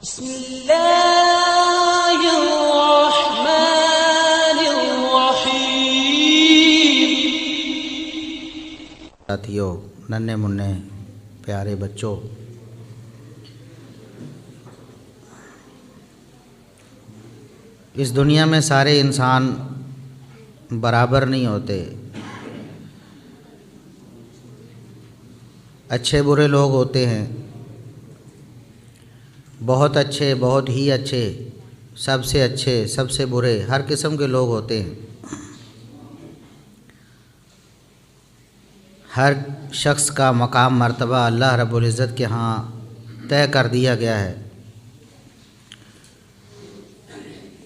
بسم اللہ الرحمن الرحیم۔ ساتھیوں، ننھے منھے پیارے بچوں، اس دنیا میں سارے انسان برابر نہیں ہوتے۔ اچھے برے لوگ ہوتے ہیں، بہت اچھے، بہت ہی اچھے، سب سے برے، ہر قسم کے لوگ ہوتے ہیں۔ ہر شخص کا مقام مرتبہ اللہ رب العزت کے ہاں طے کر دیا گیا ہے۔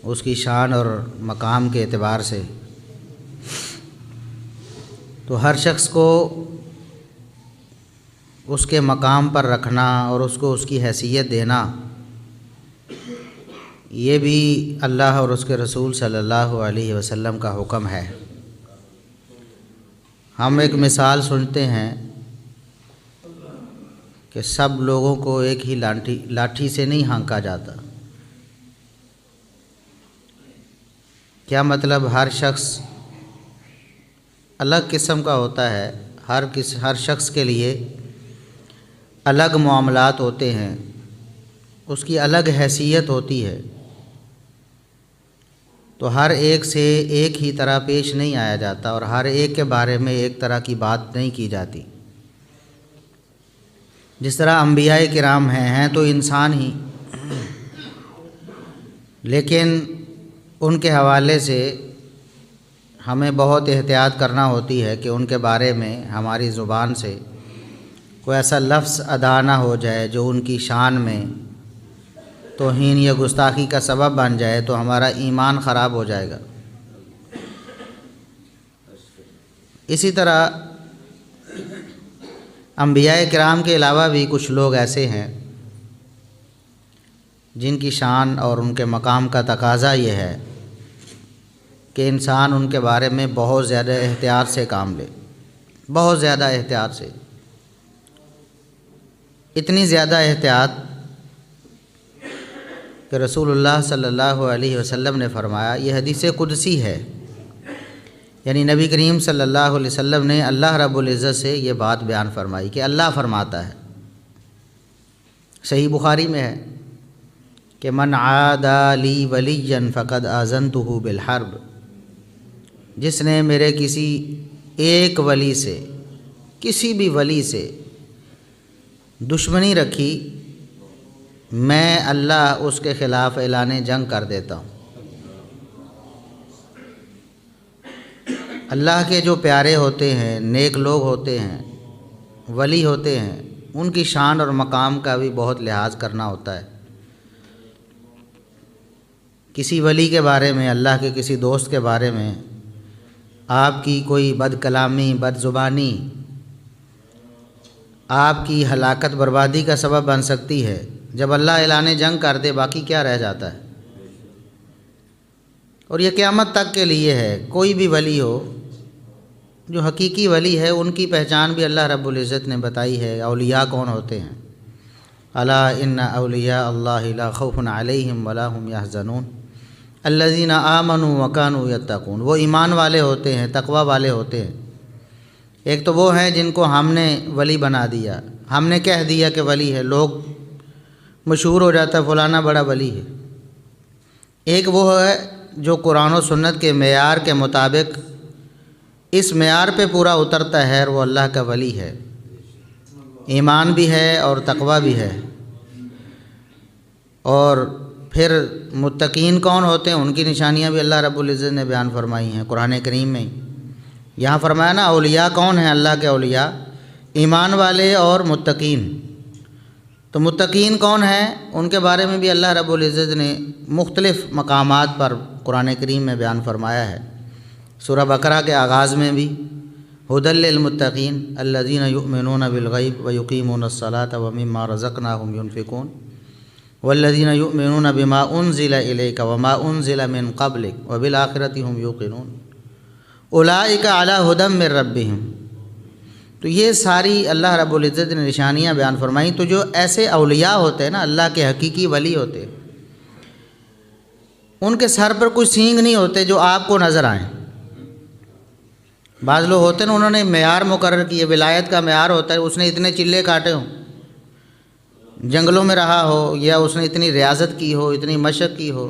اس کی شان اور مقام کے اعتبار سے تو ہر شخص کو اس کے مقام پر رکھنا اور اس کو اس کی حیثیت دینا، یہ بھی اللہ اور اس کے رسول صلی اللہ علیہ وسلم کا حکم ہے۔ ہم ایک مثال سنتے ہیں کہ سب لوگوں کو ایک ہی لاٹھی سے نہیں ہانکا جاتا۔ کیا مطلب؟ ہر شخص الگ قسم کا ہوتا ہے، ہر شخص کے لیے الگ معاملات ہوتے ہیں، اس کی الگ حیثیت ہوتی ہے، تو ہر ایک سے ایک ہی طرح پیش نہیں آیا جاتا اور ہر ایک کے بارے میں ایک طرح کی بات نہیں کی جاتی۔ جس طرح انبیاء کرام ہیں تو انسان ہی، لیکن ان کے حوالے سے ہمیں بہت احتیاط کرنا ہوتی ہے کہ ان کے بارے میں ہماری زبان سے کوئی ایسا لفظ ادا نہ ہو جائے جو ان کی شان میں توہین یا گستاخی کا سبب بن جائے، تو ہمارا ایمان خراب ہو جائے گا۔ اسی طرح انبیاء کرام کے علاوہ بھی کچھ لوگ ایسے ہیں جن کی شان اور ان کے مقام کا تقاضا یہ ہے کہ انسان ان کے بارے میں بہت زیادہ احتیاط سے کام لے، بہت زیادہ احتیاط سے، اتنی زیادہ احتیاط کہ رسول اللہ صلی اللہ علیہ وسلم نے فرمایا، یہ حدیث قدسی ہے، یعنی نبی کریم صلی اللہ علیہ وسلم نے اللہ رب العزت سے یہ بات بیان فرمائی کہ اللہ فرماتا ہے، صحیح بخاری میں ہے کہ من عادى لي وليا فقد آذنته بالحرب، جس نے میرے کسی ایک ولی سے، کسی بھی ولی سے دشمنی رکھی، میں اللہ اس کے خلاف اعلان جنگ کر دیتا ہوں۔ اللہ کے جو پیارے ہوتے ہیں، نیک لوگ ہوتے ہیں، ولی ہوتے ہیں، ان کی شان اور مقام کا بھی بہت لحاظ کرنا ہوتا ہے۔ کسی ولی کے بارے میں، اللہ کے کسی دوست کے بارے میں آپ کی کوئی بد کلامی، بد زبانی آپ کی ہلاکت بربادی کا سبب بن سکتی ہے۔ جب اللہ اعلان جنگ کر دے، باقی کیا رہ جاتا ہے؟ اور یہ قیامت تک کے لیے ہے۔ کوئی بھی ولی ہو، جو حقیقی ولی ہے، ان کی پہچان بھی اللہ رب العزت نے بتائی ہے۔ اولیاء کون ہوتے ہیں؟ الا ان اولیاء اللہ لا خوف علیہم ولا هم يحزنون الذین آمنوا وکانوا یتقون، وہ ایمان والے ہوتے ہیں، تقوی والے ہوتے ہیں۔ ایک تو وہ ہیں جن کو ہم نے ولی بنا دیا، ہم نے کہہ دیا کہ ولی ہے، لوگ مشہور ہو جاتا ہے فلانا بڑا ولی ہے۔ ایک وہ ہے جو قرآن و سنت کے معیار کے مطابق اس معیار پہ پورا اترتا ہے، اور وہ اللہ کا ولی ہے، ایمان بھی ہے اور تقوی بھی ہے۔ اور پھر متقین کون ہوتے ہیں؟ ان کی نشانیاں بھی اللہ رب العزت نے بیان فرمائی ہیں قرآن کریم میں۔ یہاں فرمایا نا، اولیاء کون ہیں اللہ کے؟ اولیاء ایمان والے اور متقین۔ تو متقین کون ہیں؟ ان کے بارے میں بھی اللہ رب العزت نے مختلف مقامات پر قرآن کریم میں بیان فرمایا ہے۔ سورہ بقرہ کے آغاز میں بھی ھدی للمتقین الذین یؤمنون بالغیب ویقیمون الصلاۃ ومما رزقناہم ینفقون والذین یؤمنون بما انزل الیک وما انزل من قبلک وبالآخرۃ ھم یوقنون اولئک علی ھدی من ربہم۔ تو یہ ساری اللہ رب العزت نے نشانیاں بیان فرمائیں۔ تو جو ایسے اولیاء ہوتے ہیں نا، اللہ کے حقیقی ولی ہوتے ہیں، ان کے سر پر کوئی سینگ نہیں ہوتے جو آپ کو نظر آئیں۔ بعض لوگ ہوتے ہیں نا، انہوں نے معیار مقرر کیے، ولایت کا معیار ہوتا ہے، اس نے اتنے چلے کاٹے ہوں، جنگلوں میں رہا ہو، یا اس نے اتنی ریاضت کی ہو، اتنی مشق کی ہو،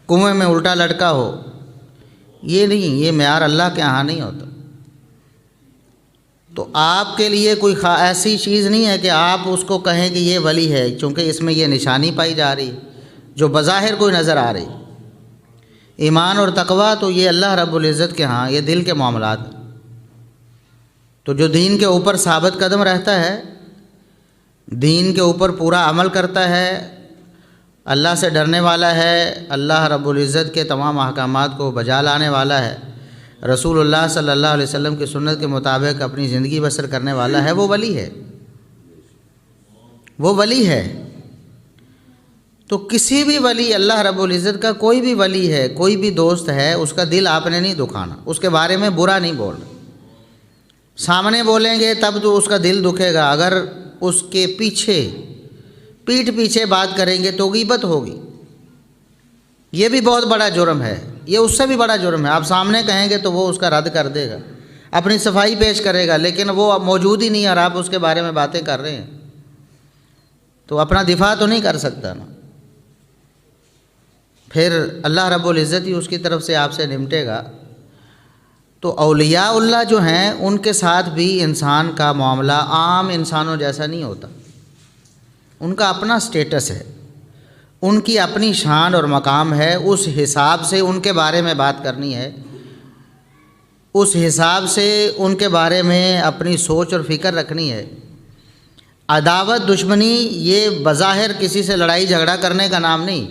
کنویں میں الٹا لٹکا ہو۔ یہ نہیں، یہ معیار اللہ کے یہاں نہیں ہوتا۔ تو آپ کے لیے کوئی ایسی چیز نہیں ہے کہ آپ اس کو کہیں کہ یہ ولی ہے، چونکہ اس میں یہ نشانی پائی جا رہی جو بظاہر کوئی نظر آ رہی۔ ایمان اور تقویٰ تو یہ اللہ رب العزت کے ہاں یہ دل کے معاملات ہیں۔ تو جو دین کے اوپر ثابت قدم رہتا ہے، دین کے اوپر پورا عمل کرتا ہے، اللہ سے ڈرنے والا ہے، اللہ رب العزت کے تمام احکامات کو بجا لانے والا ہے، رسول اللہ صلی اللہ علیہ وسلم کی سنت کے مطابق اپنی زندگی بسر کرنے والا ہے، وہ ولی ہے، وہ ولی ہے۔ تو کسی بھی ولی، اللہ رب العزت کا کوئی بھی ولی ہے، کوئی بھی دوست ہے، اس کا دل آپ نے نہیں دکھانا، اس کے بارے میں برا نہیں بولنا۔ سامنے بولیں گے تب تو اس کا دل دکھے گا، اگر اس کے پیچھے پیٹھ پیچھے بات کریں گے تو غیبت ہوگی۔ یہ بھی بہت بڑا جرم ہے، یہ اس سے بھی بڑا جرم ہے۔ آپ سامنے کہیں گے تو وہ اس کا رد کر دے گا، اپنی صفائی پیش کرے گا، لیکن وہ موجود ہی نہیں ہے اور آپ اس کے بارے میں باتیں کر رہے ہیں، تو اپنا دفاع تو نہیں کر سکتا نا۔ پھر اللہ رب العزت ہی اس کی طرف سے آپ سے نمٹے گا۔ تو اولیاء اللہ جو ہیں، ان کے ساتھ بھی انسان کا معاملہ عام انسانوں جیسا نہیں ہوتا۔ ان کا اپنا سٹیٹس ہے، ان کی اپنی شان اور مقام ہے، اس حساب سے ان کے بارے میں بات کرنی ہے، اس حساب سے ان کے بارے میں اپنی سوچ اور فکر رکھنی ہے۔ عداوت، دشمنی، یہ بظاہر کسی سے لڑائی جھگڑا کرنے کا نام نہیں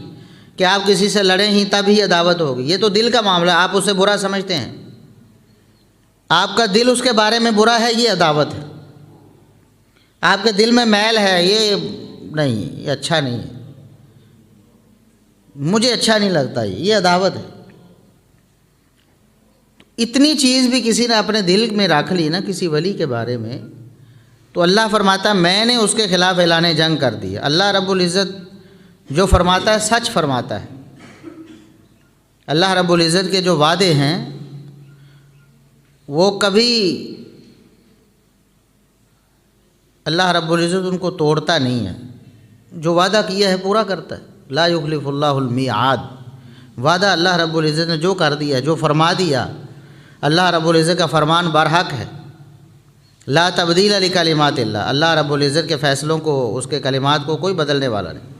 کہ آپ کسی سے لڑیں ہی تب ہی عداوت ہوگی، یہ تو دل کا معاملہ ہے، آپ اسے برا سمجھتے ہیں، آپ کا دل اس کے بارے میں برا ہے، یہ عداوت ہے۔ آپ کے دل میں میل ہے، یہ نہیں، یہ اچھا نہیں ہے، مجھے اچھا نہیں لگتا، یہ عداوت ہے۔ اتنی چیز بھی کسی نے اپنے دل میں رکھ لی نا کسی ولی کے بارے میں، تو اللہ فرماتا ہے میں نے اس کے خلاف اعلان جنگ کر دیا۔ اللہ رب العزت جو فرماتا ہے سچ فرماتا ہے۔ اللہ رب العزت کے جو وعدے ہیں وہ کبھی اللہ رب العزت ان کو توڑتا نہیں ہے، جو وعدہ کیا ہے پورا کرتا ہے۔ لا یخلف اللہ المیعاد، وعدہ اللہ رب العزت نے جو کر دیا، جو فرما دیا، اللہ رب العزت کا فرمان برحق ہے۔ لا تبدیل لکلمات اللہ، اللہ رب العزت کے فیصلوں کو، اس کے کلمات کو کوئی بدلنے والا نہیں۔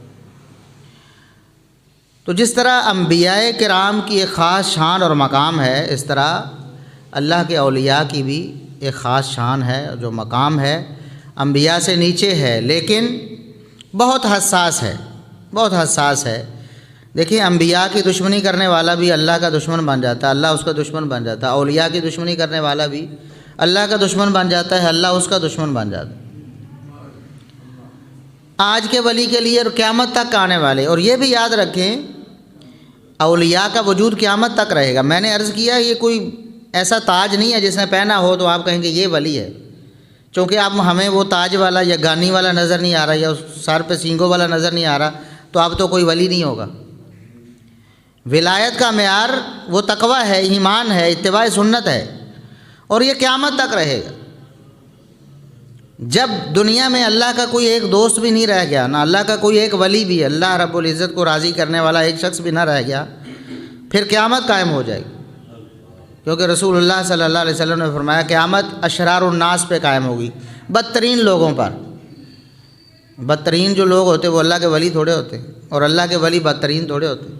تو جس طرح انبیاء کرام کی ایک خاص شان اور مقام ہے، اس طرح اللہ کے اولیاء کی بھی ایک خاص شان ہے، جو مقام ہے انبیاء سے نیچے ہے، لیکن بہت حساس ہے، بہت حساس ہے۔ دیکھیں، انبیاء کی دشمنی کرنے والا بھی اللہ کا دشمن بن جاتا ہے، اللہ اس کا دشمن بن جاتا ہے۔ اولیاء کی دشمنی کرنے والا بھی اللہ کا دشمن بن جاتا ہے، اللہ اس کا دشمن بن جاتا ہے۔ آج کے ولی کے لیے اور قیامت تک آنے والے، اور یہ بھی یاد رکھیں اولیاء کا وجود قیامت تک رہے گا۔ میں نے عرض کیا یہ کوئی ایسا تاج نہیں ہے جس نے پہنا ہو تو آپ کہیں گے یہ ولی ہے، چونکہ اب ہمیں وہ تاج والا یا گانی والا نظر نہیں آ رہا، یا سر پہ سینگوں والا نظر نہیں آ رہا، تو اب تو کوئی ولی نہیں ہوگا۔ ولایت کا معیار وہ تقویٰ ہے، ایمان ہے، اتباع سنت ہے، اور یہ قیامت تک رہے گا۔ جب دنیا میں اللہ کا کوئی ایک دوست بھی نہیں رہ گیا، نہ اللہ کا کوئی ایک ولی بھی، اللہ رب العزت کو راضی کرنے والا ایک شخص بھی نہ رہ گیا، پھر قیامت قائم ہو جائے گی۔ کیونکہ رسول اللہ صلی اللہ علیہ وسلم نے فرمایا قیامت اشرار الناس پہ قائم ہوگی، بدترین لوگوں پر۔ بدترین جو لوگ ہوتے وہ اللہ کے ولی تھوڑے ہوتے، اور اللہ کے ولی بدترین تھوڑے ہوتے۔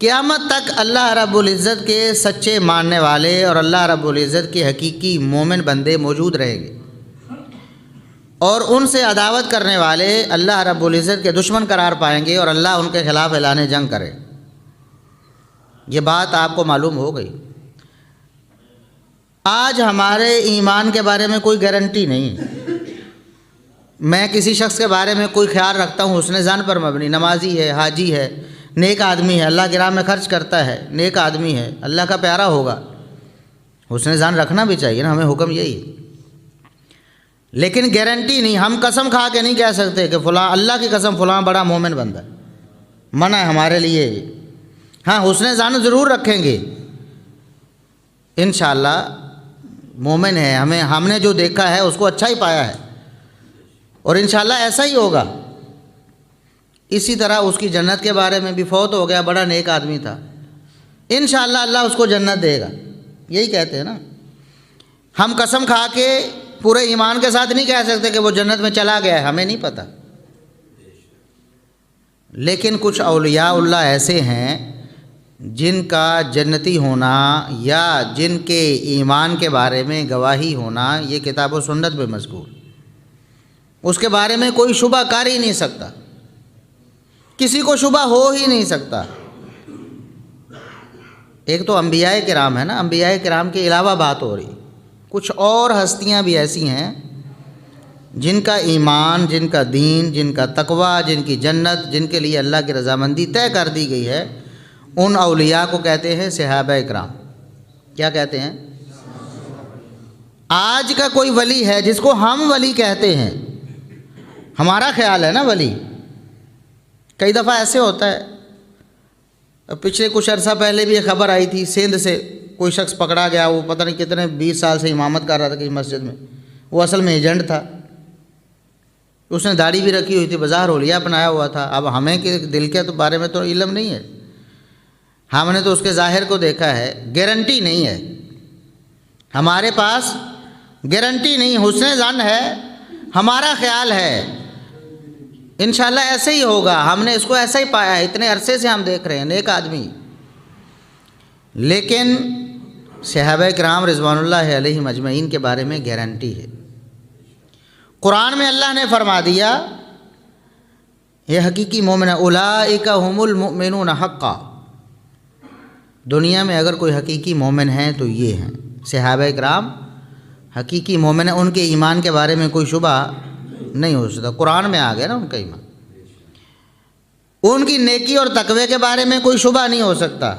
قیامت تک اللہ رب العزت کے سچے ماننے والے اور اللہ رب العزت کے حقیقی مومن بندے موجود رہیں گے، اور ان سے عداوت کرنے والے اللہ رب العزت کے دشمن قرار پائیں گے، اور اللہ ان کے خلاف اعلان جنگ کرے۔ یہ بات آپ کو معلوم ہو گئی۔ آج ہمارے ایمان کے بارے میں کوئی گارنٹی نہیں ہے۔ میں کسی شخص کے بارے میں کوئی خیال رکھتا ہوں حسن ظن پر مبنی، نمازی ہے، حاجی ہے، نیک آدمی ہے، اللہ کی راہ میں خرچ کرتا ہے، نیک آدمی ہے، اللہ کا پیارا ہوگا، حسن ظن رکھنا بھی چاہیے نا، ہمیں حکم یہی ہے، لیکن گارنٹی نہیں، ہم قسم کھا کے نہیں کہہ سکتے کہ فلاں، اللہ کی قسم فلاں بڑا مومن بندہ ہے، منع ہے ہمارے لیے۔ ہاں حسن ظن ضرور رکھیں گے، انشاءاللہ مومن ہے، ہم نے جو دیکھا ہے اس کو اچھا ہی پایا ہے، اور انشاءاللہ ایسا ہی ہوگا۔ اسی طرح اس کی جنت کے بارے میں بھی، فوت ہو گیا، بڑا نیک آدمی تھا، انشاءاللہ اللہ اس کو جنت دے گا، یہی کہتے ہیں نا۔ ہم قسم کھا کے پورے ایمان کے ساتھ نہیں کہہ سکتے کہ وہ جنت میں چلا گیا ہے، ہمیں نہیں پتہ، لیکن کچھ اولیاء اللہ ایسے ہیں جن کا جنتی ہونا یا جن کے ایمان کے بارے میں گواہی ہونا یہ کتاب و سنت میں مذکور، اس کے بارے میں کوئی شبہ کر ہی نہیں سکتا، کسی کو شبہ ہو ہی نہیں سکتا۔ ایک تو انبیاء کرام ہے نا، انبیاء کرام کے علاوہ بات ہو رہی، کچھ اور ہستیاں بھی ایسی ہیں جن کا ایمان، جن کا دین، جن کا تقوی، جن کی جنت، جن کے لیے اللہ کی رضامندی طے کر دی گئی ہے، ان اولیاء کو کہتے ہیں صحابہ کرام۔ کیا کہتے ہیں؟ آج کا کوئی ولی ہے جس کو ہم ولی کہتے ہیں، ہمارا خیال ہے نا ولی، کئی دفعہ ایسے ہوتا ہے، پچھلے کچھ عرصہ پہلے بھی یہ خبر آئی تھی، سندھ سے کوئی شخص پکڑا گیا، وہ پتہ نہیں کتنے 20 سال سے امامت کر رہا تھا کسی مسجد میں، وہ اصل میں ایجنٹ تھا، اس نے داڑھی بھی رکھی ہوئی تھی، بظاہر اولیاء اپنایا ہوا تھا۔ اب ہمیں کہ دل کے تو بارے میں تو علم نہیں ہے، ہم نے تو اس کے ظاہر کو دیکھا ہے، گارنٹی نہیں ہے ہمارے پاس، گارنٹی نہیں، حسن ظن ہے، ہمارا خیال ہے انشاءاللہ ایسے ہی ہوگا، ہم نے اس کو ایسا ہی پایا ہے، اتنے عرصے سے ہم دیکھ رہے ہیں، نیک آدمی۔ لیکن صحابہ کرام رضوان اللہ علیہم اجمعین کے بارے میں گارنٹی ہے۔ قرآن میں اللہ نے فرما دیا یہ حقیقی مومن اولئک هم المؤمنون حقا، دنیا میں اگر کوئی حقیقی مومن ہیں تو یہ ہیں صحابہ کرام، حقیقی مومن ہیں، ان کے ایمان کے بارے میں کوئی شبہ نہیں ہو سکتا، قرآن میں آ گیا نا ان کا ایمان، ان کی نیکی اور تقوی کے بارے میں کوئی شبہ نہیں ہو سکتا۔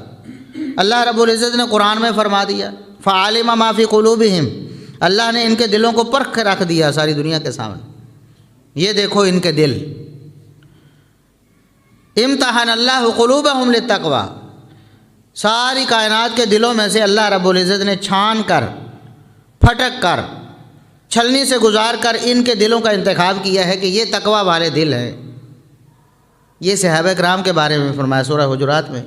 اللہ رب العزت نے قرآن میں فرما دیا فَعَلِمَ مَا فِي قُلُوبِهِمْ، اللہ نے ان کے دلوں کو پرکھ کے رکھ دیا ساری دنیا کے سامنے، یہ دیکھو ان کے دل، امتحن اللہ قلوبہم للتقوی، ساری کائنات کے دلوں میں سے اللہ رب العزت نے چھان کر، پھٹک کر، چھلنی سے گزار کر ان کے دلوں کا انتخاب کیا ہے کہ یہ تقوی والے دل ہیں۔ یہ صحابہ کرام کے بارے میں فرمایا سورہ حجرات میں۔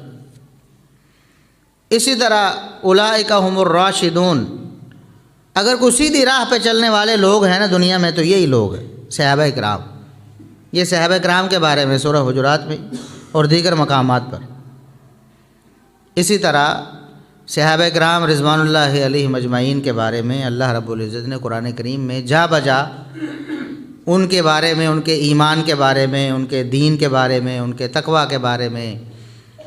اسی طرح اولئک هم الراشدون، اگر کوئی سیدھی راہ پہ چلنے والے لوگ ہیں نا دنیا میں تو یہی لوگ ہیں صحابہ کرام۔ یہ صحابہ کرام کے بارے میں سورہ حجرات میں اور دیگر مقامات پر۔ اسی طرح صحابہ کرام رضوان اللہ علیہم اجمعین کے بارے میں اللہ رب العزت نے قرآن کریم میں جا بجا ان کے بارے میں، ان کے ایمان کے بارے میں، ان کے دین کے بارے میں، ان کے تقوی کے بارے میں،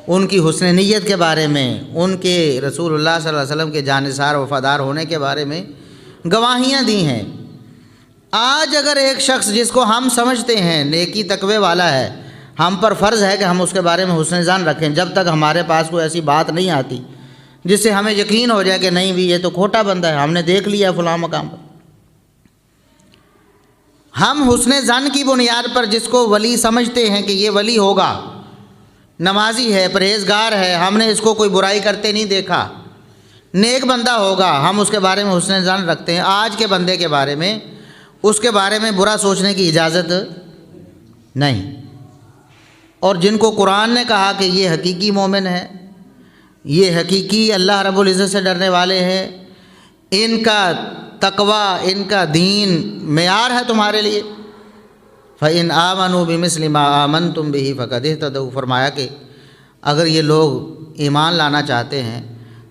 ان کی حسن نیت کے بارے میں، ان کے رسول اللہ صلی اللہ علیہ وسلم کے جانثار وفادار ہونے کے بارے میں گواہیاں دی ہیں۔ آج اگر ایک شخص جس کو ہم سمجھتے ہیں نیکی تقوی والا ہے، ہم پر فرض ہے کہ ہم اس کے بارے میں حسن ظن رکھیں، جب تک ہمارے پاس کوئی ایسی بات نہیں آتی جس سے ہمیں یقین ہو جائے کہ نہیں بھی یہ تو کھوٹا بندہ ہے، ہم نے دیکھ لیا فلاں مقام پر، ہم حسن ظن کی بنیاد پر جس کو ولی سمجھتے ہیں کہ یہ ولی ہوگا، نمازی ہے، پرہیزگار ہے، ہم نے اس کو کوئی برائی کرتے نہیں دیکھا، نیک بندہ ہوگا، ہم اس کے بارے میں حسن ظن رکھتے ہیں۔ آج کے بندے کے بارے میں، اس کے بارے میں برا سوچنے کی اجازت نہیں۔ اور جن کو قرآن نے کہا کہ یہ حقیقی مومن ہے، یہ حقیقی اللہ رب العزت سے ڈرنے والے ہیں، ان کا تقوی، ان کا دین معیار ہے تمہارے لیے، فَإِنْ آمَنُوا بِمِثْلِ مَا آمَنْتُمْ بِهِ فَقَدِ اهْتَدَوْا، فرمایا کہ اگر یہ لوگ ایمان لانا چاہتے ہیں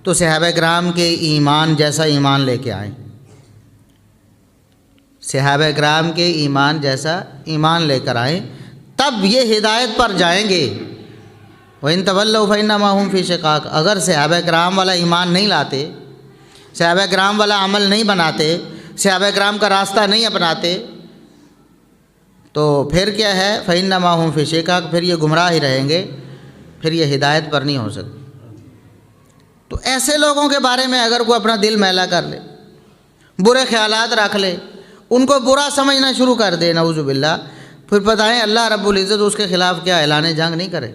تو صحابہ کرام کے ایمان جیسا ایمان لے کے آئیں، صحابہ کرام کے ایمان جیسا ایمان لے کر آئیں، تب یہ ہدایت پر جائیں گے۔ وَإِن تَوَلَّوْا فَإِنَّمَا هُمْ فِي شِقَاقٍ، اگر صحابہ کرام والا ایمان نہیں لاتے، صحابہ کرام والا عمل نہیں بناتے، صحابہ کرام کا راستہ نہیں اپناتے، تو پھر کیا ہے؟ فَإِنَّمَا هُمْ فِي شِقَاقٍ، پھر یہ گمراہ ہی رہیں گے، پھر یہ ہدایت پر نہیں ہو سکتے۔ تو ایسے لوگوں کے بارے میں اگر کوئی اپنا دل میلا کر لے، برے خیالات رکھ لے، ان کو برا سمجھنا شروع کر دے، نعوذ باللہ، پھر بتائیں اللہ رب العزت اس کے خلاف کیا اعلان جنگ نہیں کرے؟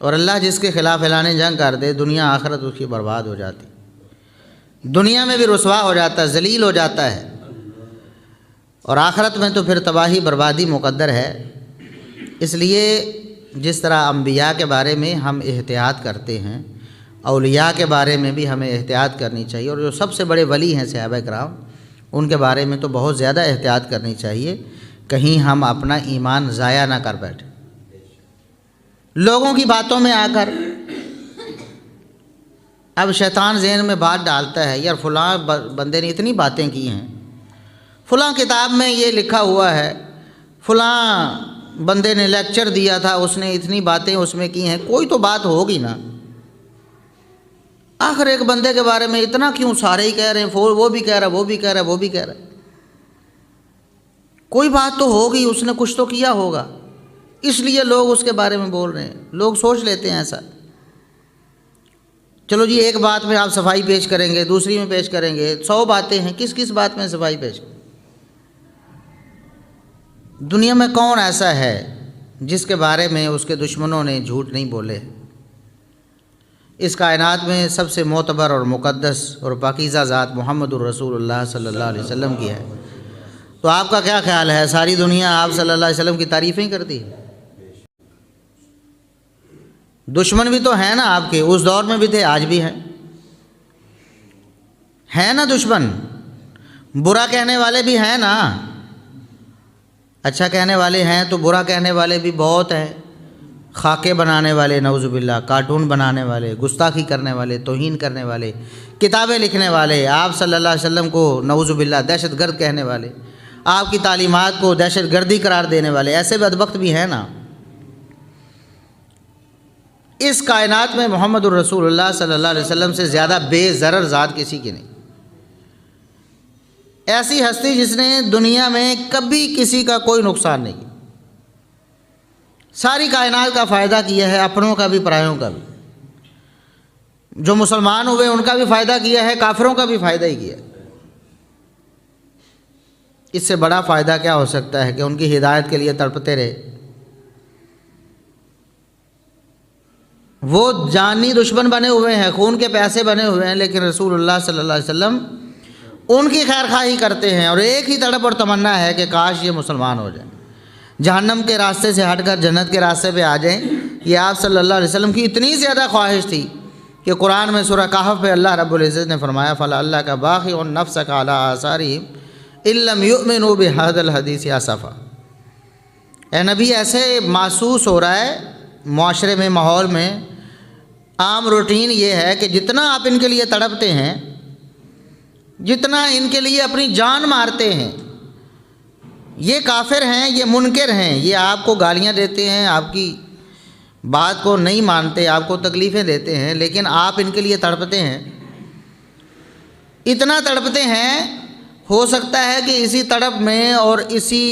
اور اللہ جس کے خلاف اعلان جنگ کر دے، دنیا آخرت اس کی برباد ہو جاتی، دنیا میں بھی رسوا ہو جاتا ہے، ذلیل ہو جاتا ہے، اور آخرت میں تو پھر تباہی بربادی مقدر ہے۔ اس لیے جس طرح انبیاء کے بارے میں ہم احتیاط کرتے ہیں، اولیاء کے بارے میں بھی ہمیں احتیاط کرنی چاہیے، اور جو سب سے بڑے ولی ہیں صحابہ کرام، ان کے بارے میں تو بہت زیادہ احتیاط کرنی چاہیے، کہیں ہم اپنا ایمان ضائع نہ کر بیٹھیں۔ لوگوں کی باتوں میں آ کر اب شیطان ذہن میں بات ڈالتا ہے، یار فلاں بندے نے اتنی باتیں کی ہیں، فلاں کتاب میں یہ لکھا ہوا ہے، فلاں بندے نے لیکچر دیا تھا، اس نے اتنی باتیں اس میں کی ہیں، کوئی تو بات ہوگی نا، آخر ایک بندے کے بارے میں اتنا کیوں سارے ہی کہہ رہے ہیں، وہ بھی کہہ رہا ہے، وہ بھی کہہ رہا ہے، وہ بھی کہہ رہا ہے، کوئی بات تو ہوگی، اس نے کچھ تو کیا ہوگا، اس لیے لوگ اس کے بارے میں بول رہے ہیں۔ لوگ سوچ لیتے ہیں ایسا، چلو جی ایک بات میں آپ صفائی پیش کریں گے، دوسری میں پیش کریں گے، 100 باتیں ہیں، کس کس بات میں صفائی پیش کریں؟ دنیا میں کون ایسا ہے جس کے بارے میں اس کے دشمنوں نے جھوٹ نہیں بولے؟ اس کائنات میں سب سے معتبر اور مقدس اور پاکیزہ ذات محمد الرسول اللہ صلی اللہ علیہ وسلم کی ہے، تو آپ کا کیا خیال ہے؟ ساری دنیا آپ صلی اللہ علیہ وسلم کی تعریفیں کرتی ہے؟ دشمن بھی تو ہیں نا آپ کے، اس دور میں بھی تھے، آج بھی ہیں نا دشمن، برا کہنے والے بھی ہیں نا، اچھا کہنے والے ہیں تو برا کہنے والے بھی بہت ہیں، خاکے بنانے والے، نعوذ باللہ، کارٹون بنانے والے، گستاخی کرنے والے، توہین کرنے والے، کتابیں لکھنے والے، آپ صلی اللہ علیہ وسلم کو نعوذ باللہ دہشت گرد کہنے والے، آپ کی تعلیمات کو دہشت گردی قرار دینے والے، ایسے بدبخت بھی ہیں نا۔ اس کائنات میں محمد الرسول اللہ صلی اللہ علیہ وسلم سے زیادہ بے ضرر ذات کسی کی نہیں، ایسی ہستی جس نے دنیا میں کبھی کسی کا کوئی نقصان نہیں کیا، ساری کائنات کا فائدہ کیا ہے، اپنوں کا بھی پرایوں کا بھی، جو مسلمان ہوئے ان کا بھی فائدہ کیا ہے، کافروں کا بھی فائدہ ہی کیا ہے۔ اس سے بڑا فائدہ کیا ہو سکتا ہے کہ ان کی ہدایت کے لیے تڑپتے رہے۔ وہ جانی دشمن بنے ہوئے ہیں، خون کے پیاسے بنے ہوئے ہیں، لیکن رسول اللہ صلی اللہ علیہ وسلم ان کی خیر خواہی کرتے ہیں، اور ایک ہی تڑپ اور تمنا ہے کہ کاش یہ مسلمان ہو جائیں، جہنم کے راستے سے ہٹ کر جنت کے راستے پہ آ جائیں۔ یہ آپ صلی اللہ علیہ وسلم کی اتنی زیادہ خواہش تھی کہ قرآن میں سورہ کہف پہ اللہ رب العزت نے فرمایا فَلَعَلَّكَ بَاخِعٌ نَفْسَكَ عَلَىٰ آثَارِهِمْ إِن لَّمْ يُؤْمِنُوا بِهَٰذَا الْحَدِيثِ آسَفًا۔ اے نبی، ایسے محسوس ہو رہا ہے معاشرے میں، ماحول میں، عام روٹین یہ ہے کہ جتنا آپ ان کے لیے تڑپتے ہیں، جتنا ان کے لیے اپنی جان مارتے ہیں، یہ کافر ہیں، یہ منکر ہیں، یہ آپ کو گالیاں دیتے ہیں، آپ کی بات کو نہیں مانتے، آپ کو تکلیفیں دیتے ہیں، لیکن آپ ان کے لیے تڑپتے ہیں، اتنا تڑپتے ہیں، ہو سکتا ہے کہ اسی تڑپ میں اور اسی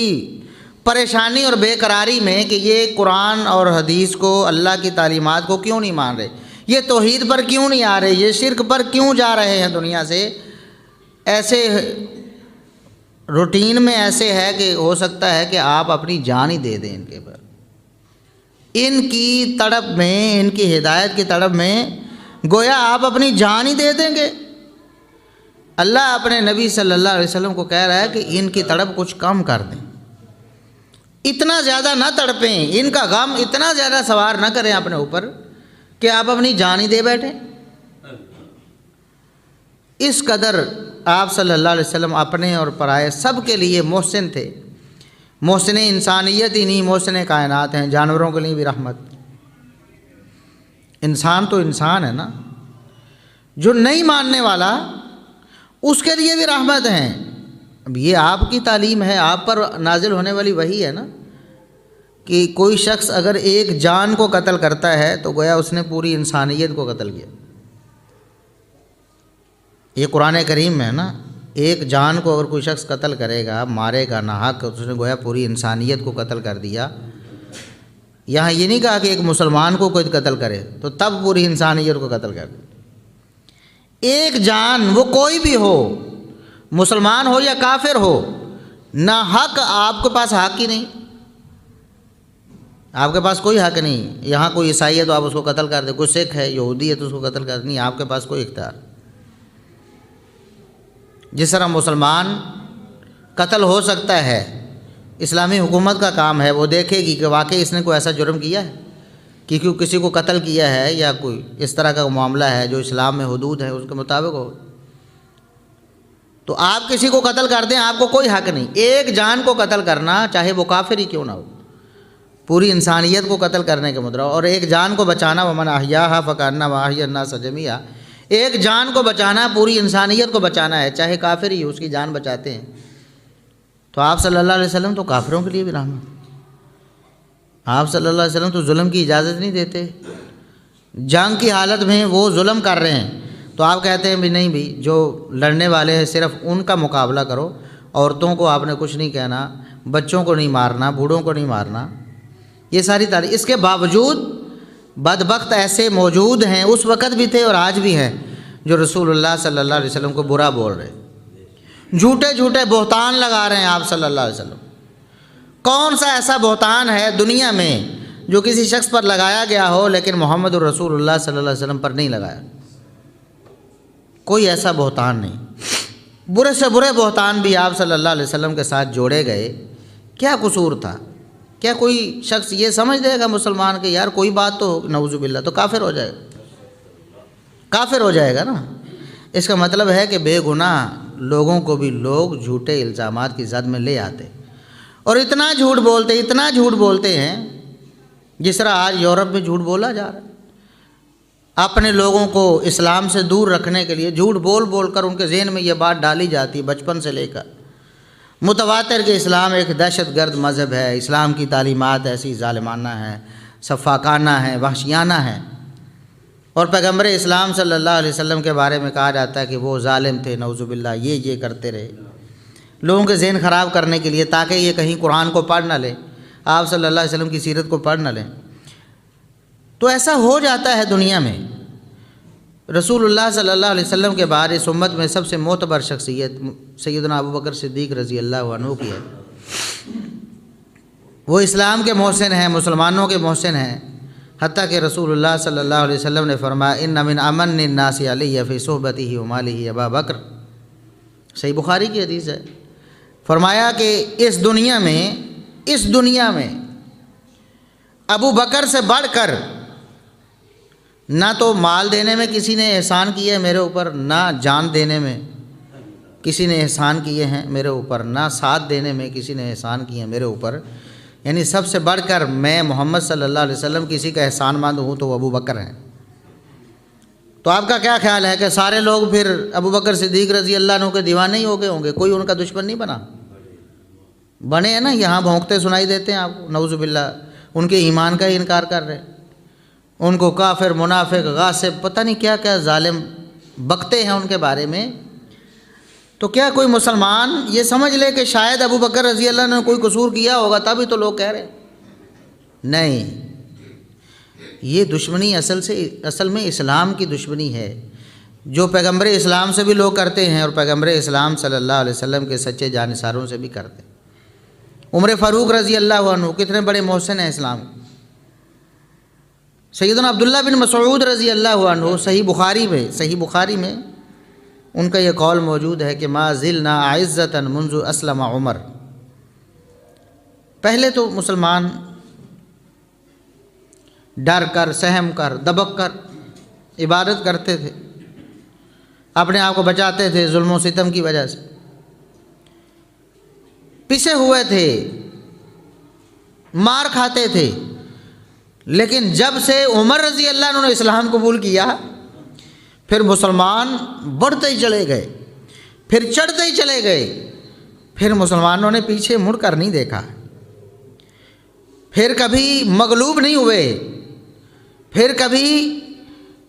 پریشانی اور بے قراری میں کہ یہ قرآن اور حدیث کو، اللہ کی تعلیمات کو کیوں نہیں مان رہے، یہ توحید پر کیوں نہیں آ رہے، یہ شرک پر کیوں جا رہے ہیں دنیا سے، ایسے روٹین میں ایسے ہے کہ ہو سکتا ہے کہ آپ اپنی جان ہی دے دیں ان کے پر، ان کی تڑپ میں، ان کی ہدایت کی تڑپ میں گویا آپ اپنی جان ہی دے دیں گے۔ اللہ اپنے نبی صلی اللہ علیہ وسلم کو کہہ رہا ہے کہ ان کی تڑپ کچھ کم کر دیں، اتنا زیادہ نہ تڑپیں، ان کا غم اتنا زیادہ سوار نہ کریں اپنے اوپر کہ آپ اپنی جان ہی دے بیٹھیں۔ اس قدر آپ صلی اللہ علیہ وسلم اپنے اور پرائے سب کے لیے محسن تھے، محسن انسانیت ہی نہیں، محسن کائنات ہیں، جانوروں کے لیے بھی رحمت۔ انسان تو انسان ہے نا، جو نہیں ماننے والا اس کے لیے بھی رحمت ہیں۔ اب یہ آپ کی تعلیم ہے، آپ پر نازل ہونے والی وحی ہے نا، کہ کوئی شخص اگر ایک جان کو قتل کرتا ہے تو گویا اس نے پوری انسانیت کو قتل کیا۔ یہ قرآن کریم میں ہے نا، ایک جان کو اگر کوئی شخص قتل کرے گا، مارے گا ناحق، اس نے گویا پوری انسانیت کو قتل کر دیا۔ یہاں یہ نہیں کہا کہ ایک مسلمان کو کوئی قتل کرے تو تب پوری انسانیت کو قتل کر دے۔ ایک جان وہ کوئی بھی ہو، مسلمان ہو یا کافر ہو، نہ حق آپ کے پاس حق ہی نہیں، آپ کے پاس کوئی حق نہیں۔ یہاں کوئی عیسائی ہے تو آپ اس کو قتل کر دیں، کوئی سکھ ہے، یہودی ہے تو اس کو قتل کر دیں، نہیں، آپ کے پاس کوئی اختیار۔ جس طرح مسلمان قتل ہو سکتا ہے، اسلامی حکومت کا کام ہے وہ دیکھے گی کہ واقعی اس نے کوئی ایسا جرم کیا ہے کہ کسی کو قتل کیا ہے یا کوئی اس طرح کا معاملہ ہے جو اسلام میں حدود ہے اس کے مطابق ہو، تو آپ کسی کو قتل کر دیں، آپ کو کوئی حق نہیں۔ ایک جان کو قتل کرنا چاہے وہ کافر ہی کیوں نہ ہو، پوری انسانیت کو قتل کرنے کے مدرا، اور ایک جان کو بچانا، ومن احیاھا فکانما احیا الناس جمیعا، ایک جان کو بچانا پوری انسانیت کو بچانا ہے، چاہے کافر ہی اس کی جان بچاتے ہیں۔ تو آپ صلی اللہ علیہ وسلم تو کافروں کے لیے بھی رحمت، آپ صلی اللہ علیہ وسلم تو ظلم کی اجازت نہیں دیتے، جنگ کی حالت میں وہ ظلم کر رہے ہیں تو آپ کہتے ہیں بھی نہیں بھی جو لڑنے والے ہیں صرف ان کا مقابلہ کرو، عورتوں کو آپ نے کچھ نہیں کہنا، بچوں کو نہیں مارنا، بوڑھوں کو نہیں مارنا، یہ ساری تعریف۔ اس کے باوجود بدبخت ایسے موجود ہیں، اس وقت بھی تھے اور آج بھی ہیں، جو رسول اللہ صلی اللہ علیہ وسلم کو برا بول رہے ہیں، جھوٹے جھوٹے بہتان لگا رہے ہیں آپ صلی اللہ علیہ وسلم۔ کون سا ایسا بہتان ہے دنیا میں جو کسی شخص پر لگایا گیا ہو لیکن محمد الرسول اللہ صلی اللہ علیہ وسلم پر نہیں لگایا؟ کوئی ایسا بہتان نہیں۔ برے سے برے بہتان بھی آپ صلی اللہ علیہ وسلم کے ساتھ جوڑے گئے۔ کیا قصور تھا؟ کیا کوئی شخص یہ سمجھ دے گا مسلمان کہ یار کوئی بات تو نعوذ باللہ تو کافر ہو جائے گا، کافر ہو جائے گا نا؟ اس کا مطلب ہے کہ بے گناہ لوگوں کو بھی لوگ جھوٹے الزامات کی زد میں لے آتے اور اتنا جھوٹ بولتے ہیں جس طرح آج یورپ میں جھوٹ بولا جا رہا ہے۔ اپنے لوگوں کو اسلام سے دور رکھنے کے لیے جھوٹ بول بول کر ان کے ذہن میں یہ بات ڈالی جاتی ہے بچپن سے لے کر متواتر کہ اسلام ایک دہشت گرد مذہب ہے، اسلام کی تعلیمات ایسی ظالمانہ ہیں، سفاکانہ ہیں، وحشیانہ ہیں، اور پیغمبر اسلام صلی اللہ علیہ وسلم کے بارے میں کہا جاتا ہے کہ وہ ظالم تھے، نعوذ باللہ، یہ کرتے رہے لوگوں کے ذہن خراب کرنے کے لیے تاکہ یہ کہیں قرآن کو پڑھ نہ لیں، آپ صلی اللہ علیہ وسلم کی سیرت کو پڑھ نہ لیں۔ تو ایسا ہو جاتا ہے دنیا میں۔ رسول اللہ صلی اللہ علیہ وسلم کے بعد اس امت میں سب سے معتبر شخصیت سیدنا ابو بکر صدیق رضی اللہ عنہ کی ہے۔ وہ اسلام کے محسن ہیں، مسلمانوں کے محسن ہیں، حتیٰ کہ رسول اللہ صلی اللہ علیہ وسلم نے فرمایا ان من امن الناس علی فی صحبتہ ومالہ ابا بکر، صحیح بخاری کی حدیث ہے۔ فرمایا کہ اس دنیا میں ابو بکر سے بڑھ کر نہ تو مال دینے میں کسی نے احسان کیے ہے میرے اوپر، نہ جان دینے میں کسی نے احسان کیے ہیں میرے اوپر، نہ ساتھ دینے میں کسی نے احسان کیے ہیں میرے اوپر، یعنی سب سے بڑھ کر میں محمد صلی اللہ علیہ وسلم کسی کا احسان مند ہوں تو وہ ابو بکر ہیں۔ تو آپ کا کیا خیال ہے کہ سارے لوگ پھر ابو بکر صدیق رضی اللہ عنہ کے دیوانے ہی ہو گئے ہوں گے؟ کوئی ان کا دشمن نہیں بنا؟ بنے ہیں نا، یہاں بھونکتے سنائی دیتے ہیں آپ کو، نعوذ باللہ، ان کے ایمان کا ہی انکار کر رہے ہیں، ان کو کافر، منافق، غاصب، پتہ نہیں کیا کیا ظالم بکتے ہیں ان کے بارے میں۔ تو کیا کوئی مسلمان یہ سمجھ لے کہ شاید ابو بکر رضی اللہ عنہ نے کوئی قصور کیا ہوگا تبھی تو لوگ کہہ رہے ہیں؟ نہیں، یہ دشمنی اصل میں اسلام کی دشمنی ہے، جو پیغمبر اسلام سے بھی لوگ کرتے ہیں اور پیغمبر اسلام صلی اللہ علیہ وسلم کے سچے جانثاروں سے بھی کرتے ہیں۔ عمر فاروق رضی اللہ عنہ کتنے بڑے محسن ہیں اسلام۔ سیدنا عبداللہ بن مسعود رضی اللہ عنہ صحیح بخاری میں ان کا یہ قول موجود ہے کہ ما زلنا عزتا منذ اسلم عمر۔ پہلے تو مسلمان ڈر کر، سہم کر، دبک کر عبادت کرتے تھے، اپنے آپ کو بچاتے تھے ظلم و ستم کی وجہ سے، پسے ہوئے تھے، مار کھاتے تھے، لیکن جب سے عمر رضی اللہ عنہ نے اسلام قبول کیا پھر مسلمان بڑھتے ہی چلے گئے، پھر چڑھتے ہی چلے گئے، پھر مسلمانوں نے پیچھے مڑ کر نہیں دیکھا، پھر کبھی مغلوب نہیں ہوئے، پھر کبھی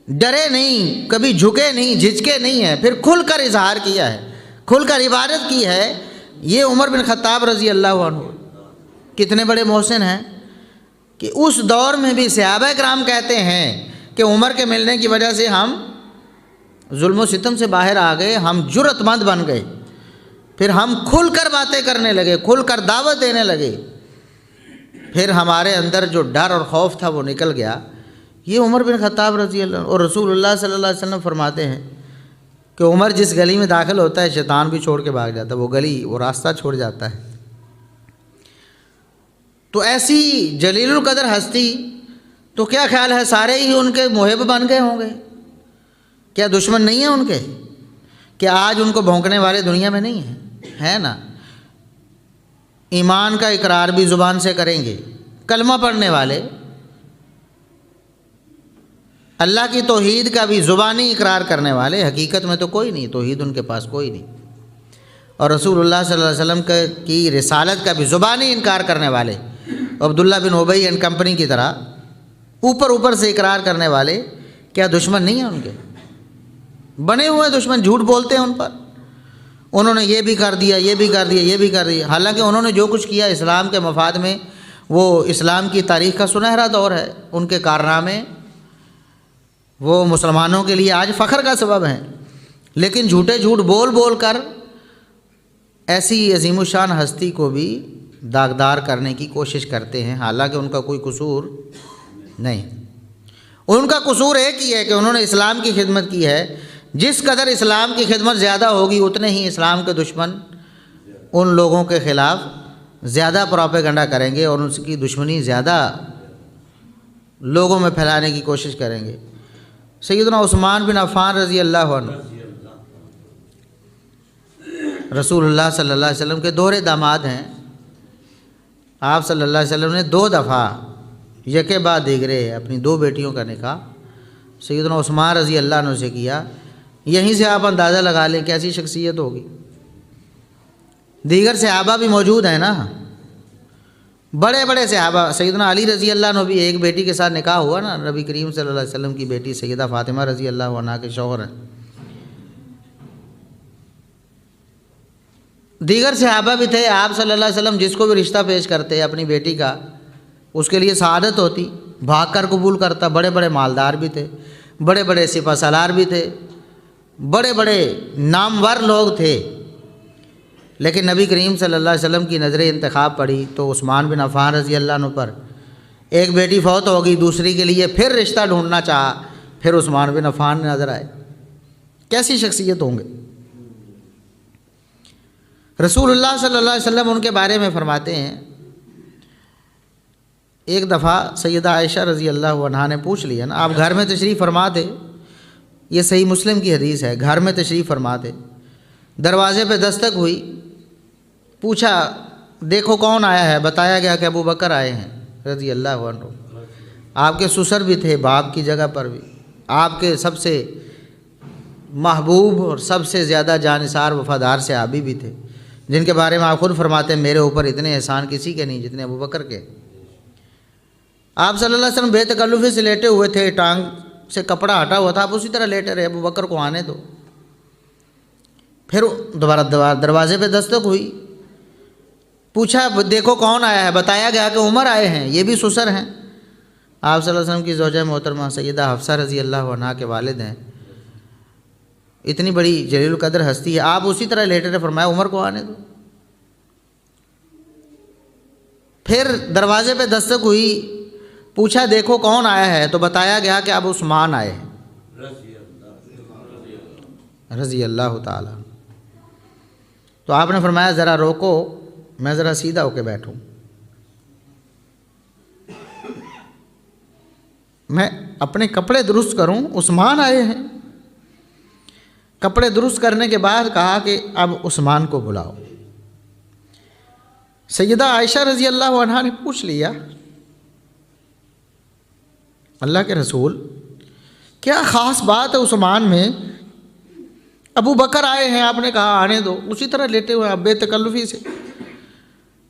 ڈرے نہیں، کبھی جھکے نہیں، جھجکے نہیں ہیں، پھر کھل کر اظہار کیا ہے، کھل کر عبادت کی ہے۔ یہ عمر بن خطاب رضی اللہ عنہ کتنے بڑے محسن ہیں کہ اس دور میں بھی صحابہ کرام کہتے ہیں کہ عمر کے ملنے کی وجہ سے ہم ظلم و ستم سے باہر آ گئے، ہم جرأت مند بن گئے، پھر ہم کھل کر باتیں کرنے لگے، کھل کر دعوت دینے لگے، پھر ہمارے اندر جو ڈر اور خوف تھا وہ نکل گیا۔ یہ عمر بن خطاب رضی اللہ عنہ، اور رسول اللہ صلی اللہ علیہ وسلم فرماتے ہیں کہ عمر جس گلی میں داخل ہوتا ہے شیطان بھی چھوڑ کے بھاگ جاتا ہے، وہ گلی وہ راستہ چھوڑ جاتا ہے۔ تو ایسی جلیل القدر ہستی، تو کیا خیال ہے سارے ہی ان کے محب بن گئے ہوں گے؟ کیا دشمن نہیں ہیں ان کے؟ کیا آج ان کو بھونکنے والے دنیا میں نہیں ہیں؟ ہے نا؟ ایمان کا اقرار بھی زبان سے کریں گے، کلمہ پڑھنے والے، اللہ کی توحید کا بھی زبانی اقرار کرنے والے، حقیقت میں تو کوئی نہیں، توحید ان کے پاس کوئی نہیں، اور رسول اللہ صلی اللہ علیہ وسلم کی رسالت کا بھی زبانی انکار کرنے والے، عبداللہ بن ابی اینڈ کمپنی کی طرح اوپر سے اقرار کرنے والے، کیا دشمن نہیں ہیں ان کے؟ بنے ہوئے دشمن، جھوٹ بولتے ہیں ان پر، انہوں نے یہ بھی کر دیا، یہ بھی کر دیا، یہ بھی کر دیا، حالانکہ انہوں نے جو کچھ کیا اسلام کے مفاد میں وہ اسلام کی تاریخ کا سنہرا دور ہے، ان کے کارنامے وہ مسلمانوں کے لیے آج فخر کا سبب ہیں، لیکن جھوٹ بول کر ایسی عظیم الشان ہستی کو بھی داغدار کرنے کی کوشش کرتے ہیں، حالانکہ ان کا کوئی قصور نہیں۔ ان کا قصور ایک ہی ہے کہ انہوں نے اسلام کی خدمت کی ہے، جس قدر اسلام کی خدمت زیادہ ہوگی اتنے ہی اسلام کے دشمن ان لوگوں کے خلاف زیادہ پروپیگنڈا کریں گے اور ان کی دشمنی زیادہ لوگوں میں پھیلانے کی کوشش کریں گے۔ سیدنا عثمان بن عفان رضی اللہ عنہ رسول اللہ صلی اللہ علیہ وسلم کے دوہرے داماد ہیں۔ آپ صلی اللہ علیہ وسلم نے 2 دفعہ یکے بعد دیگرے اپنی 2 بیٹیوں کا نکاح سیدنا عثمان رضی اللہ عنہ سے کیا۔ یہیں سے آپ اندازہ لگا لیں کیسی شخصیت ہوگی۔ دیگر صحابہ بھی موجود ہیں نا، بڑے بڑے صحابہ، سیدنا علی رضی اللہ عنہ بھی ایک بیٹی کے ساتھ نکاح ہوا نا، نبی کریم صلی اللہ علیہ وسلم کی بیٹی سیدہ فاطمہ رضی اللہ عنہا کے شوہر ہیں۔ دیگر صحابہ بھی تھے، آپ صلی اللہ علیہ وسلم جس کو بھی رشتہ پیش کرتے اپنی بیٹی کا، اس کے لیے سعادت ہوتی، بھاگ کر قبول کرتا۔ بڑے بڑے مالدار بھی تھے، بڑے بڑے سپہ سالار بھی تھے، بڑے بڑے نامور لوگ تھے، لیکن نبی کریم صلی اللہ علیہ وسلم کی نظر انتخاب پڑی تو عثمان بن عفان رضی اللہ عنہ پر۔ ایک بیٹی فوت ہو گئی، دوسری کے لیے پھر رشتہ ڈھونڈنا چاہا، پھر عثمان بن عفان نظر آئے۔ کیسی شخصیت ہوں گے؟ رسول اللہ صلی اللہ علیہ وسلم ان کے بارے میں فرماتے ہیں، ایک دفعہ سیدہ عائشہ رضی اللہ عنہا نے پوچھ لیا نا، آپ گھر میں تشریف فرما تھے، یہ صحیح مسلم کی حدیث ہے، گھر میں تشریف فرما تھے، دروازے پہ دستک ہوئی، پوچھا دیکھو کون آیا ہے، بتایا گیا کہ ابو بکر آئے ہیں رضی اللہ عنہ۔ آپ کے سسر بھی تھے، باپ کی جگہ پر بھی، آپ کے سب سے محبوب اور سب سے زیادہ جانثار وفادار صحابی بھی تھے، جن کے بارے میں آپ خود فرماتے ہیں میرے اوپر اتنے احسان کسی کے نہیں جتنے ابو بکر کے۔ آپ صلی اللہ علیہ وسلم بے تکلفی سے لیٹے ہوئے تھے، ٹانگ سے کپڑا ہٹا ہوا تھا، آپ اسی طرح لیٹے رہے، ابو بکر کو آنے دو۔ پھر دوبارہ دروازے پہ دستک ہوئی، پوچھا دیکھو کون آیا ہے، بتایا گیا کہ عمر آئے ہیں، یہ بھی سسر ہیں، آپ صلی اللہ علیہ وسلم کی زوجہ محترمہ سیدہ حفصہ رضی اللہ عنہا کے والد ہیں۔ اتنی بڑی جلیل القدر ہستی ہے، آپ اسی طرح لیٹے رہے، فرمایا عمر کو آنے دو۔ پھر دروازے پہ دستک ہوئی، پوچھا دیکھو کون آیا ہے، تو بتایا گیا کہ اب عثمان آئے ہیں رضی اللہ تعالی۔ تو آپ نے فرمایا ذرا روکو، میں ذرا سیدھا ہو کے بیٹھوں، میں اپنے کپڑے درست کروں، عثمان آئے ہیں۔ کپڑے درست کرنے کے بعد کہا کہ اب عثمان کو بلاؤ۔ سیدہ عائشہ رضی اللہ عنہا نے پوچھ لیا، اللہ کے رسول کیا خاص بات ہے عثمان میں؟ ابو بکر آئے ہیں، آپ نے کہا آنے دو، اسی طرح لیٹے ہوئے بے تکلفی سے۔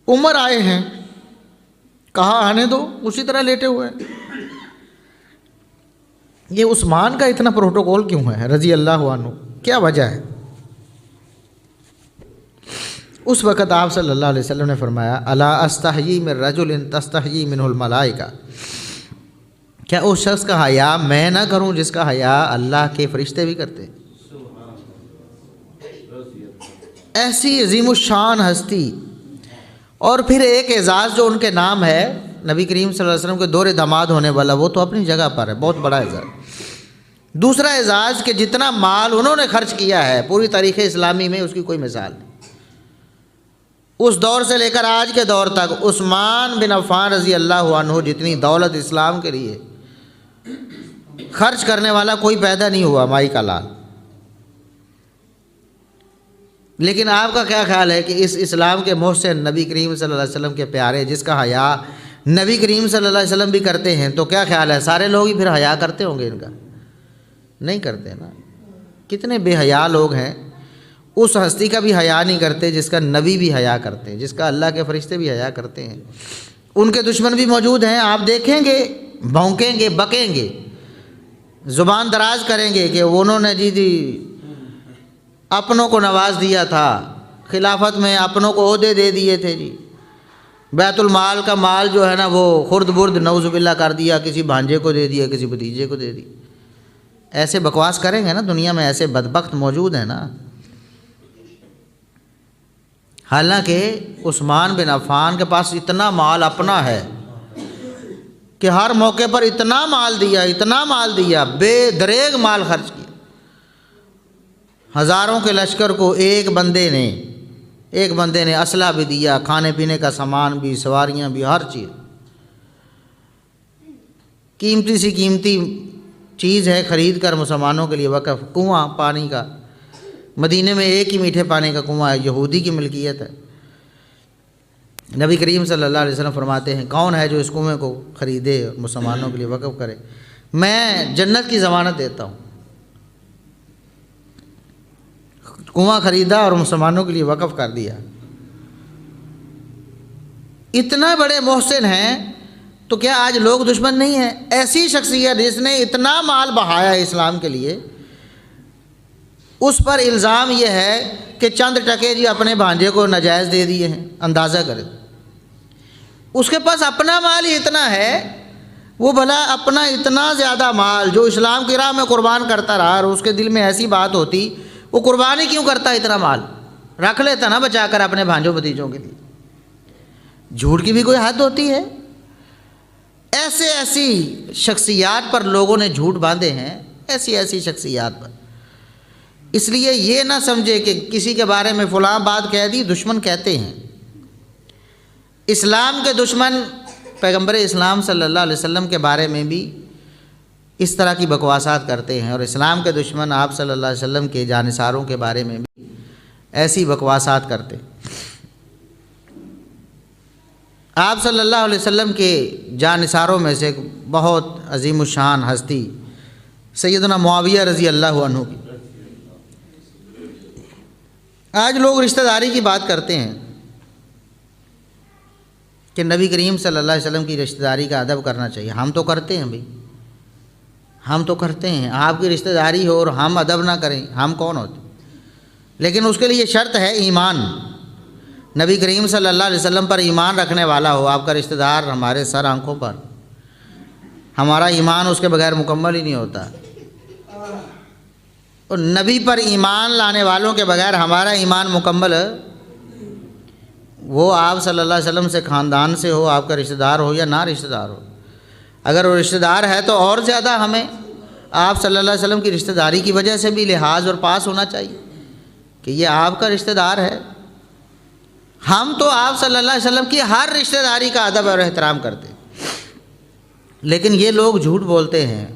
عمر آئے ہیں، کہا آنے دو، اسی طرح لیٹے ہوئے ہیں۔ یہ عثمان کا اتنا پروٹوکول کیوں ہے رضی اللہ عنہ؟ کیا وجہ ہے؟ اس وقت آپ صلی اللہ علیہ وسلم نے فرمایا الا استحیی من رجل تستحیی منہ الملائکہ، کیا اس شخص کا حیا میں نہ کروں جس کا حیا اللہ کے فرشتے بھی کرتے ہیں؟ ایسی عظیم الشان ہستی، اور پھر ایک اعزاز جو ان کے نام ہے نبی کریم صلی اللہ علیہ وسلم کے دور داماد ہونے والا، وہ تو اپنی جگہ پر ہے، بہت بڑا اعزاز۔ دوسرا اعزاز کہ جتنا مال انہوں نے خرچ کیا ہے پوری تاریخ اسلامی میں اس کی کوئی مثال نہیں۔ اس دور سے لے کر آج کے دور تک عثمان بن عفان رضی اللہ عنہ جتنی دولت اسلام کے لیے خرچ کرنے والا کوئی پیدا نہیں ہوا مائی کا لال۔ لیکن آپ کا کیا خیال ہے کہ اس اسلام کے محسن نبی کریم صلی اللہ علیہ وسلم کے پیارے، جس کا حیا نبی کریم صلی اللہ علیہ وسلم بھی کرتے ہیں، تو کیا خیال ہے سارے لوگ ہی پھر حیا کرتے ہوں گے؟ ان کا نہیں کرتے نا۔ کتنے بے حیا لوگ ہیں، اس ہستی کا بھی حیا نہیں کرتے جس کا نبی بھی حیا کرتے ہیں، جس کا اللہ کے فرشتے بھی حیا کرتے ہیں۔ ان کے دشمن بھی موجود ہیں، آپ دیکھیں گے بھونکیں گے، بکیں گے، زبان دراز کریں گے کہ انہوں نے جی اپنوں کو نواز دیا تھا، خلافت میں اپنوں کو عہدے دے دیے تھے جی، بیت المال کا مال جو ہے نا وہ خرد برد نعوذ باللہ کر دیا، کسی بھانجے کو دے دیا، کسی بھتیجے کو دے دی۔ ایسے بکواس کریں گے نا، دنیا میں ایسے بدبخت موجود ہیں نا۔ حالانکہ عثمان بن عفان کے پاس اتنا مال اپنا ہے کہ ہر موقع پر اتنا مال دیا، بے دریغ مال خرچ کیا۔ ہزاروں کے لشکر کو ایک بندے نے اسلحہ بھی دیا، کھانے پینے کا سامان بھی، سواریاں بھی، ہر چیز۔ قیمتی سی قیمتی چیز ہے خرید کر مسلمانوں کے لیے وقف، کنواں پانی کا، مدینے میں ایک ہی میٹھے پانی کا کنواں ہے، یہودی کی ملکیت ہے۔ نبی کریم صلی اللہ علیہ وسلم فرماتے ہیں کون ہے جو اس کنویں کو خریدے اور مسلمانوں کے لیے وقف کرے، میں جنت کی ضمانت دیتا ہوں۔ کنواں خریدا اور مسلمانوں کے لیے وقف کر دیا۔ اتنا بڑے محسن ہیں تو کیا آج لوگ دشمن نہیں ہیں؟ ایسی شخصیت جس نے اتنا مال بہایا اسلام کے لیے، اس پر الزام یہ ہے کہ چند ٹکے جی اپنے بھانجے کو ناجائز دے دیے ہیں۔ اندازہ کریں، اس کے پاس اپنا مال ہی اتنا ہے، وہ بھلا اپنا اتنا زیادہ مال جو اسلام کی راہ میں قربان کرتا رہا، اور اس کے دل میں ایسی بات ہوتی وہ قربانی کیوں کرتا؟ اتنا مال رکھ لیتا نا بچا کر اپنے بھانجوں بھتیجوں کے لیے۔ جھوٹ کی بھی کوئی حد ہوتی ہے؟ ایسی شخصیات پر لوگوں نے جھوٹ باندھے ہیں، ایسی شخصیات پر۔ اس لیے یہ نہ سمجھے کہ کسی کے بارے میں فلاں بات کہہ دی، دشمن کہتے ہیں۔ اسلام کے دشمن پیغمبر اسلام صلی اللہ علیہ وسلم کے بارے میں بھی اس طرح کی بکواسات کرتے ہیں، اور اسلام کے دشمن آپ صلی اللہ علیہ وسلم کے جانثاروں کے بارے میں بھی ایسی بکواسات کرتے ہیں۔ آپ صلی اللہ علیہ وسلم کے جانثاروں میں سے ایک بہت عظیم الشان ہستی سیدنا معاویہ رضی اللہ عنہ کی۔ آج لوگ رشتہ داری کی بات کرتے ہیں کہ نبی کریم صلی اللہ علیہ وسلم کی رشتہ داری کا ادب کرنا چاہیے۔ ہم تو کرتے ہیں بھائی، ہم تو کرتے ہیں۔ آپ کی رشتہ داری ہو اور ہم ادب نہ کریں، ہم کون ہوتے؟ لیکن اس کے لیے شرط ہے ایمان۔ نبی کریم صلی اللہ علیہ وسلم پر ایمان رکھنے والا ہو آپ کا رشتہ دار، ہمارے سر آنکھوں پر۔ ہمارا ایمان اس کے بغیر مکمل ہی نہیں ہوتا، اور نبی پر ایمان لانے والوں کے بغیر ہمارا ایمان مکمل، وہ آپ صلی اللہ علیہ وسلم سے خاندان سے ہو، آپ کا رشتہ دار ہو یا نہ رشتہ دار ہو۔ اگر وہ رشتہ دار ہے تو اور زیادہ ہمیں آپ صلی اللہ علیہ وسلم کی رشتہ داری کی وجہ سے بھی لحاظ اور پاس ہونا چاہیے کہ یہ آپ کا رشتہ دار ہے۔ ہم تو آپ صلی اللہ علیہ وسلم کی ہر رشتہ داری کا ادب اور احترام کرتے ہیں، لیکن یہ لوگ جھوٹ بولتے ہیں،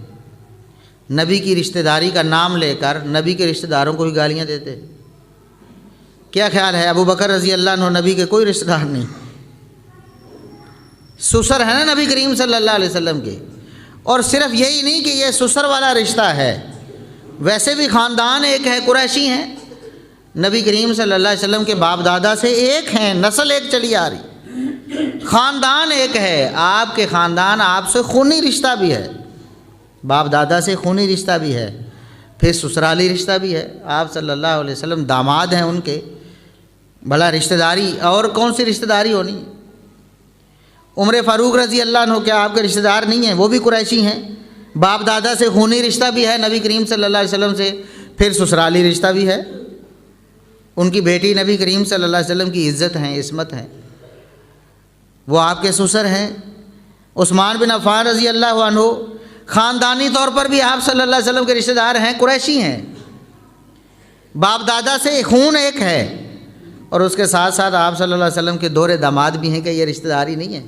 نبی کی رشتہ داری کا نام لے کر نبی کے رشتہ داروں کو ہی گالیاں دیتے ہیں۔ کیا خیال ہے ابو بکر رضی اللہ عنہ نبی کے کوئی رشتہ دار نہیں، سسر ہے نا نبی کریم صلی اللہ علیہ وسلم کے۔ اور صرف یہی نہیں کہ یہ سسر والا رشتہ ہے، ویسے بھی خاندان ایک ہے، قریشی ہیں، نبی کریم صلی اللہ علیہ وسلم کے باپ دادا سے ایک ہیں، نسل ایک چلی آ رہی، خاندان ایک ہے۔ آپ کے خاندان آپ سے خونی رشتہ بھی ہے، باپ دادا سے خونی رشتہ بھی ہے، پھر سسرالی رشتہ بھی ہے۔ آپ صلی اللہ علیہ وسلم داماد ہیں ان کے، بھلا رشتہ داری اور کون سی رشتہ داری ہونی ہے؟ عمر فاروق رضی اللہ عنہ کیا آپ کے رشتہ دار نہیں ہیں؟ وہ بھی قریشی ہیں، باپ دادا سے خونی رشتہ بھی ہے نبی کریم صلی اللہ علیہ وسلم سے، پھر سسرالی رشتہ بھی ہے۔ ان کی بیٹی نبی کریم صلی اللہ علیہ وسلم کی عزت ہیں، عصمت ہیں، وہ آپ کے سسر ہیں۔ عثمان بن عفان رضی اللہ عنہ خاندانی طور پر بھی آپ صلی اللہ علیہ وسلم کے رشتہ دار ہیں، قریشی ہیں، باپ دادا سے خون ایک ہے، اور اس کے ساتھ ساتھ آپ صلی اللہ علیہ وسلم کے دور داماد بھی ہیں کہ یہ رشتہ داری نہیں ہے۔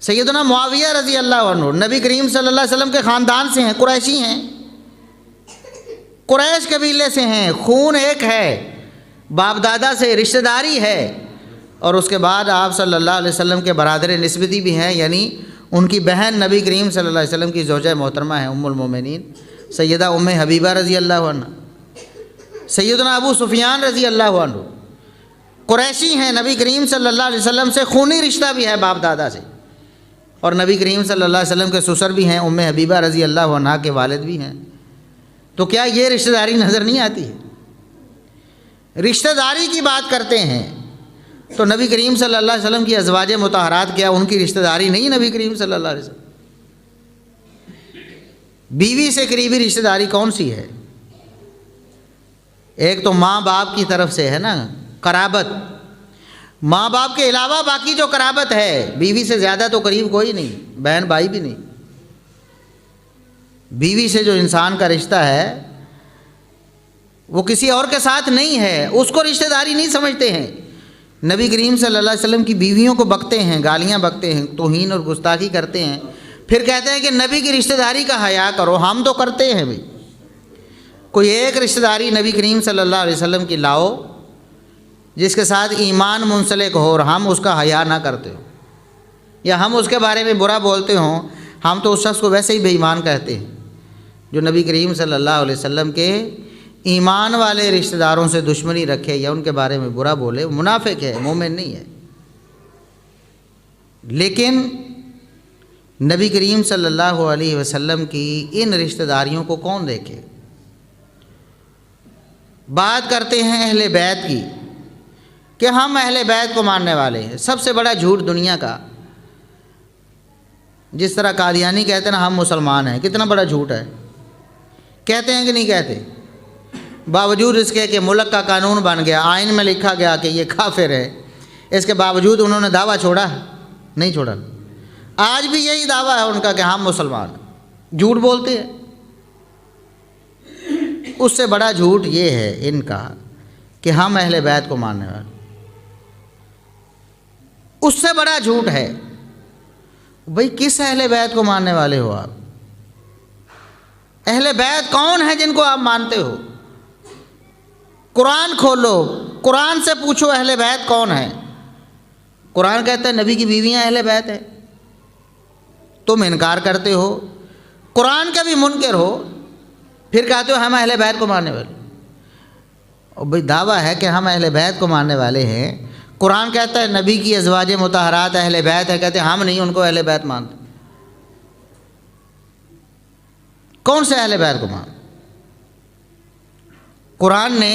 سیدنا معاویہ رضی اللہ عنہ نبی کریم صلی اللہ علیہ وسلم کے خاندان سے ہیں، قریشی ہیں، قریش قبیلے سے ہیں، خون ایک ہے، باپ دادا سے رشتہ داری ہے، اور اس کے بعد آپ صلی اللہ علیہ وسلم کے برادر نسبتی بھی ہیں، یعنی ان کی بہن نبی کریم صلی اللہ علیہ وسلم کی زوجہ محترمہ ہیں ام المومنین سیدہ ام حبیبہ رضی اللہ عنہ۔ سیدنا ابو سفیان رضی اللہ عنہ قریشی ہیں، نبی کریم صلی اللہ علیہ وسلم سے خونی رشتہ بھی ہے باپ دادا سے، اور نبی کریم صلی اللہ علیہ وسلم کے سسر بھی ہیں، ام حبیبہ رضی اللہ عنہ کے والد بھی ہیں۔ تو کیا یہ رشتہ داری نظر نہیں آتی ہے؟ رشتہ داری کی بات کرتے ہیں تو نبی کریم صلی اللہ علیہ وسلم کی ازواج مطہرات کیا ان کی رشتہ داری نہیں؟ نبی کریم صلی اللہ علیہ وسلم بیوی سے قریبی رشتہ داری کون سی ہے؟ ایک تو ماں باپ کی طرف سے ہے نا قرابت، ماں باپ کے علاوہ باقی جو قرابت ہے، بیوی سے زیادہ تو قریب کوئی نہیں، بہن بھائی بھی نہیں۔ بیوی سے جو انسان کا رشتہ ہے وہ کسی اور کے ساتھ نہیں ہے، اس کو رشتہ داری نہیں سمجھتے ہیں۔ نبی کریم صلی اللہ علیہ وسلم کی بیویوں کو بکتے ہیں، گالیاں بکتے ہیں، توہین اور گستاخی کرتے ہیں، پھر کہتے ہیں کہ نبی کی رشتہ داری کا حیا کرو۔ ہم تو کرتے ہیں بھائی، کوئی ایک رشتہ داری نبی کریم صلی اللہ علیہ وسلم کی لاؤ جس کے ساتھ ایمان منسلک ہو اور ہم اس کا حیا نہ کرتے ہو، یا ہم اس کے بارے میں برا بولتے ہوں، ہم تو اس شخص کو ویسے ہی بے ایمان کہتے ہیں جو نبی کریم صلی اللہ علیہ وسلم کے ایمان والے رشتہ داروں سے دشمنی رکھے یا ان کے بارے میں برا بولے، وہ منافق ہے، مومن نہیں ہے۔ لیکن نبی کریم صلی اللہ علیہ وسلم کی ان رشتہ داریوں کو کون دیکھے؟ بات کرتے ہیں اہل بیت کی کہ ہم اہل بیت کو ماننے والے ہیں۔ سب سے بڑا جھوٹ دنیا کا، جس طرح قادیانی کہتے ہیں نا ہم مسلمان ہیں، کتنا بڑا جھوٹ ہے، کہتے ہیں کہ نہیں کہتے؟ باوجود اس کے کہ ملک کا قانون بن گیا، آئین میں لکھا گیا کہ یہ کافر ہے، اس کے باوجود انہوں نے دعویٰ چھوڑا نہیں چھوڑا؟ آج بھی یہی دعویٰ ہے ان کا کہ ہم مسلمان ہیں، جھوٹ بولتے ہیں۔ اس سے بڑا جھوٹ یہ ہے ان کا کہ ہم اہل بیت کو ماننے والے، اس سے بڑا جھوٹ ہے۔ بھئی کس اہل بیت کو ماننے والے ہو آپ؟ اہل بیت کون ہیں جن کو آپ مانتے ہو؟ قرآن کھولو، قرآن سے پوچھو اہل بیت کون ہیں۔ قرآن کہتا ہے نبی کی بیویاں اہل بیت ہیں، تم انکار کرتے ہو، قرآن کا بھی منکر ہو، پھر کہتے ہو ہم اہل بیت کو ماننے والے۔ اور بھئی دعویٰ ہے کہ ہم اہل بیت کو ماننے والے ہیں، قرآن کہتا ہے نبی کی ازواج مطہرات اہل بیت ہے، کہتے ہیں ہم نہیں ان کو اہل بیت مانتے۔ کون سے اہل بیت کو مان؟ قرآن نے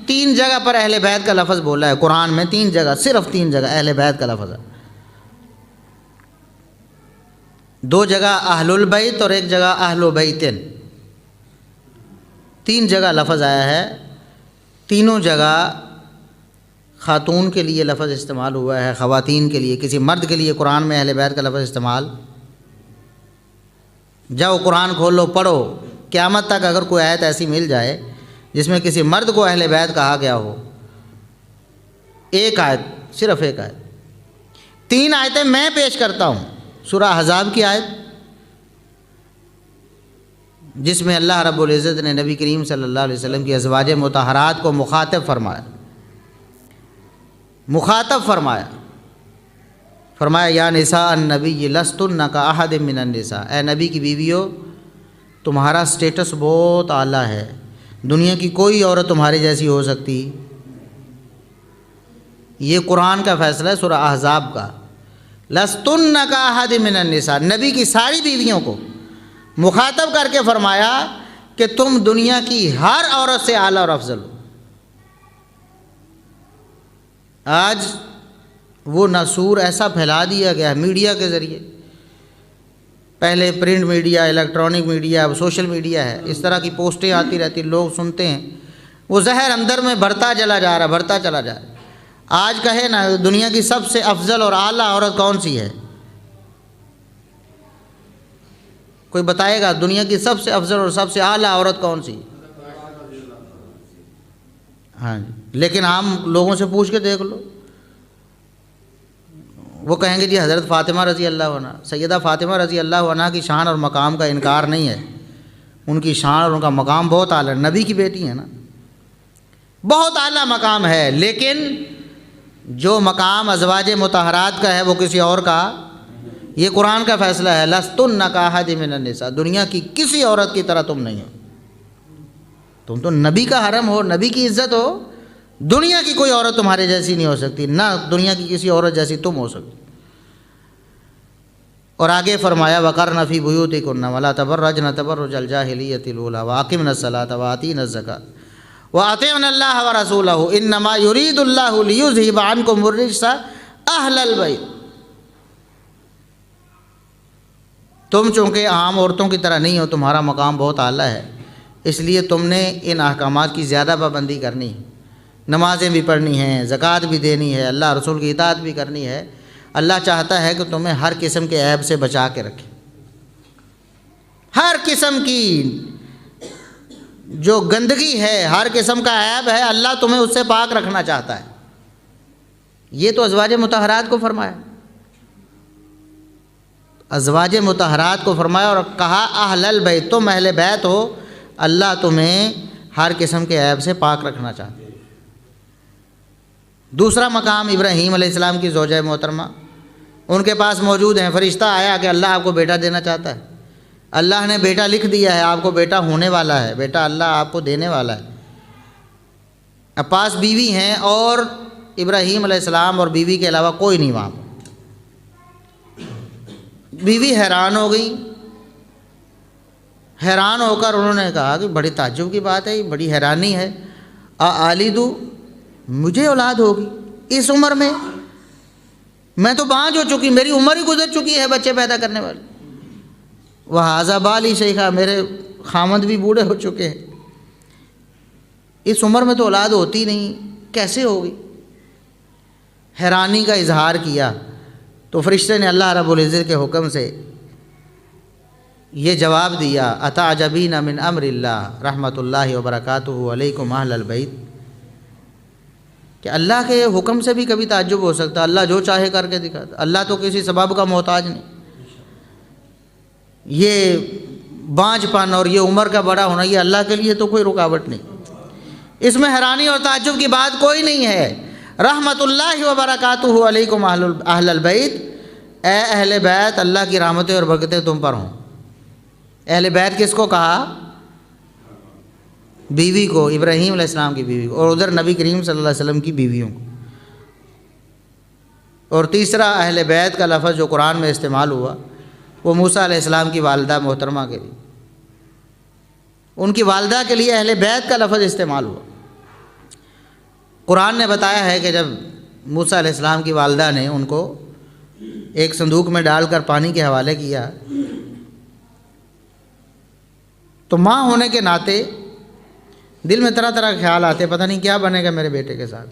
3 جگہ پر اہل بیت کا لفظ بولا ہے، قرآن میں 3 جگہ، صرف 3 جگہ اہل بیت کا لفظ ہے۔ 2 جگہ اہل البیت اور 1 جگہ اہل بیتن، 3 جگہ لفظ آیا ہے، تینوں جگہ خاتون کے لیے لفظ استعمال ہوا ہے، خواتین کے لیے، کسی مرد کے لیے قرآن میں اہل بیت کا لفظ استعمال۔ جاؤ قرآن کھولو پڑھو، قیامت تک اگر کوئی آیت ایسی مل جائے جس میں کسی مرد کو اہل بیت کہا گیا ہو، ایک آیت، صرف ایک آیت، 3 آیتیں میں پیش کرتا ہوں۔ سورہ احزاب کی آیت جس میں اللہ رب العزت نے نبی کریم صلی اللہ علیہ وسلم کی ازواج مطہرات کو مخاطب فرمایا یا نساء النبی لستن کاحد من النساء، اے نبی کی بیویوں تمہارا سٹیٹس بہت اعلیٰ ہے، دنیا کی کوئی عورت تمہاری جیسی ہو سکتی؟ یہ قرآن کا فیصلہ ہے سورہ احزاب کا۔ لستن کاحد من النساء، نبی کی ساری بیویوں کو مخاطب کر کے فرمایا کہ تم دنیا کی ہر عورت سے اعلیٰ اور افضل ہو۔ آج وہ ناسور ایسا پھیلا دیا گیا ہے میڈیا کے ذریعے، پہلے پرنٹ میڈیا، الیکٹرانک میڈیا، اب سوشل میڈیا ہے، اس طرح کی پوسٹیں آتی رہتی، لوگ سنتے ہیں، وہ زہر اندر میں بڑھتا چلا جا رہا ہے۔ آج کہے نا دنیا کی سب سے افضل اور اعلیٰ عورت کون سی ہے؟ کوئی بتائے گا دنیا کی سب سے افضل اور سب سے اعلیٰ عورت کون سی؟ ہاں جی، لیکن عام لوگوں سے پوچھ کے دیکھ لو، وہ کہیں گے جی حضرت فاطمہ رضی اللہ عنہ، سیدہ فاطمہ رضی اللہ عنہ کی شان اور مقام کا انکار نہیں ہے، ان کی شان اور ان کا مقام بہت اعلیٰ، نبی کی بیٹی ہے نا، بہت اعلیٰ مقام ہے، لیکن جو مقام ازواج مطہرات کا ہے وہ کسی اور کا، یہ قرآن کا فیصلہ ہے، لستن کاحد من النساء، دنیا کی کسی عورت کی طرح تم نہیں ہو، تم تو نبی کا حرم ہو، نبی کی عزت ہو، دنیا کی کوئی عورت تمہارے جیسی نہیں ہو سکتی، نہ دنیا کی کسی عورت جیسی تم ہو سکتی۔ اور آگے فرمایا وَقَرْنَ فِي بُيُوتِكُنَّ وَلَا تَبَرَّجْنَ تَبَرُّجَ الْجَاهِلِيَّةِ الْأُولَىٰ وَأَقِمْنَ الصَّلَاةَ وَآتِينَ الزَّكَاةَ وَأَطِعْنَ اللَّهَ وَرَسُولَهُ إِنَّمَا يُرِيدُ اللَّهُ لِيُذْهِبَ عَنكُمُ الرِّجْسَ أَهْلَ الْبَيْتِ، تم چونکہ عام عورتوں کی طرح نہیں ہو، تمہارا مقام بہت اعلیٰ ہے، اس لیے تم نے ان احکامات کی زیادہ پابندی کرنی ہے، نمازیں بھی پڑھنی ہیں، زکوٰۃ بھی دینی ہے، اللہ رسول کی اطاعت بھی کرنی ہے۔ اللہ چاہتا ہے کہ تمہیں ہر قسم کے عیب سے بچا کے رکھے، ہر قسم کی جو گندگی ہے، ہر قسم کا عیب ہے، اللہ تمہیں اس سے پاک رکھنا چاہتا ہے۔ یہ تو ازواج مطہرات کو فرمایا، ازواج مطہرات کو فرمایا اور کہا اہل البیت، تم اہل بیت ہو، اللہ تمہیں ہر قسم کے عیب سے پاک رکھنا چاہتا ہے۔ دوسرا مقام ابراہیم علیہ السلام کی زوجہ محترمہ، ان کے پاس موجود ہیں، فرشتہ آیا کہ اللہ آپ کو بیٹا دینا چاہتا ہے، اللہ نے بیٹا لکھ دیا ہے، آپ کو بیٹا ہونے والا ہے، بیٹا اللہ آپ کو دینے والا ہے۔ اب پاس بیوی ہیں اور ابراہیم علیہ السلام اور بیوی کے علاوہ کوئی نہیں وہاں۔ بیوی حیران ہو گئی، حیران ہو کر انہوں نے کہا کہ بڑی تعجب کی بات ہے، بڑی حیرانی ہے، آلیدو، مجھے اولاد ہوگی اس عمر میں تو بانجھ ہو چکی، میری عمر ہی گزر چکی ہے بچے پیدا کرنے والی، وَهَٰذَا بَالِي شَيْخًا، میرے خامند بھی بوڑھے ہو چکے ہیں، اس عمر میں تو اولاد ہوتی نہیں، کیسے ہوگی؟ حیرانی کا اظہار کیا تو فرشتے نے اللہ رب العزت کے حکم سے یہ جواب دیا، اتعجبین من امر اللہ رحمۃ اللہ وبرکاتہ علیکم اہل البیت، کہ اللہ کے حکم سے بھی کبھی تعجب ہو سکتا، اللہ جو چاہے کر کے دکھاتا، اللہ تو کسی سبب کا محتاج نہیں۔ یہ بانجھ پن اور یہ عمر کا بڑا ہونا، یہ اللہ کے لیے تو کوئی رکاوٹ نہیں، اس میں حیرانی اور تعجب کی بات کوئی نہیں ہے۔ رحمۃ اللہ وبرکاتہ علیکم اہل البیت، اے اہل بیت، اللہ کی رحمتیں اور برکتیں تم پر ہوں۔ اہل بیت کس کو کہا؟ بیوی کو، ابراہیم علیہ السلام کی بیوی کو، اور ادھر نبی کریم صلی اللہ علیہ وسلم کی بیویوں کو۔ اور تیسرا اہل بیت کا لفظ جو قرآن میں استعمال ہوا وہ موسیٰ علیہ السلام کی والدہ محترمہ کے لیے، ان کی والدہ کے لیے اہل بیت کا لفظ استعمال ہوا۔ قرآن نے بتایا ہے کہ جب موسیٰ علیہ السلام کی والدہ نے ان کو ایک صندوق میں ڈال کر پانی کے حوالے کیا تو ماں ہونے کے ناطے دل میں طرح طرح کے خیال آتے، پتہ نہیں کیا بنے گا میرے بیٹے کے ساتھ۔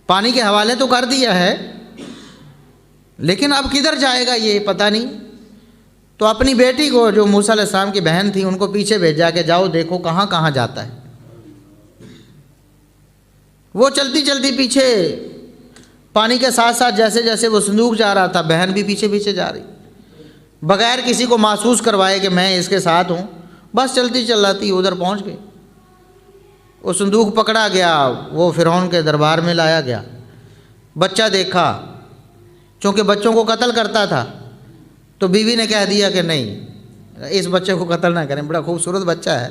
پانی کے حوالے تو کر دیا ہے لیکن اب کدھر جائے گا یہ پتہ نہیں، تو اپنی بیٹی کو جو موسیٰ علیہ السلام کی بہن تھی ان کو پیچھے بھیجا کہ جاؤ دیکھو کہاں کہاں جاتا ہے۔ وہ چلتی چلتی پیچھے پانی کے ساتھ ساتھ جیسے جیسے وہ صندوق جا رہا تھا بہن بھی پیچھے پیچھے جا رہی، بغیر کسی کو محسوس کروائے کہ میں اس کے ساتھ ہوں، بس چلتی چلاتی ادھر پہنچ گئی۔ وہ صندوق پکڑا گیا، وہ فرعون کے دربار میں لایا گیا، بچہ دیکھا، چونکہ بچوں کو قتل کرتا تھا تو بیوی نے کہہ دیا کہ نہیں اس بچے کو قتل نہ کریں، بڑا خوبصورت بچہ ہے،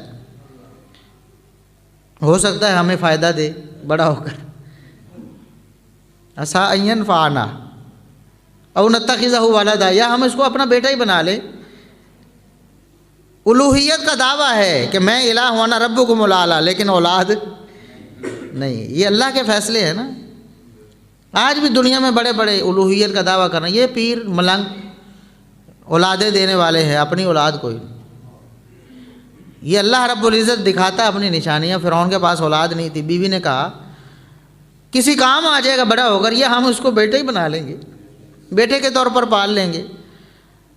ہو سکتا ہے ہمیں فائدہ دے بڑا ہو کر، عسیٰ ان ینفعنا او نتخذہ ولدا، یا ہم اس کو اپنا بیٹا ہی بنا لیں۔ الوہیت کا دعویٰ ہے کہ میں الہ وانا ربکم الاعلیٰ، لیکن اولاد نہیں، یہ اللہ کے فیصلے ہیں نا۔ آج بھی دنیا میں بڑے بڑے الوہیت کا دعویٰ کرنا، یہ پیر ملنگ اولادیں دینے والے ہیں، اپنی اولاد کوئی نہیں۔ یہ اللہ رب العزت دکھاتا ہے اپنی نشانیاں۔ فرعون کے پاس اولاد نہیں تھی، بیوی نے کہا کسی کام آ جائے گا بڑا ہو کر، یہ ہم اس کو بیٹے ہی بنا لیں گے، بیٹے کے طور پر پال لیں گے،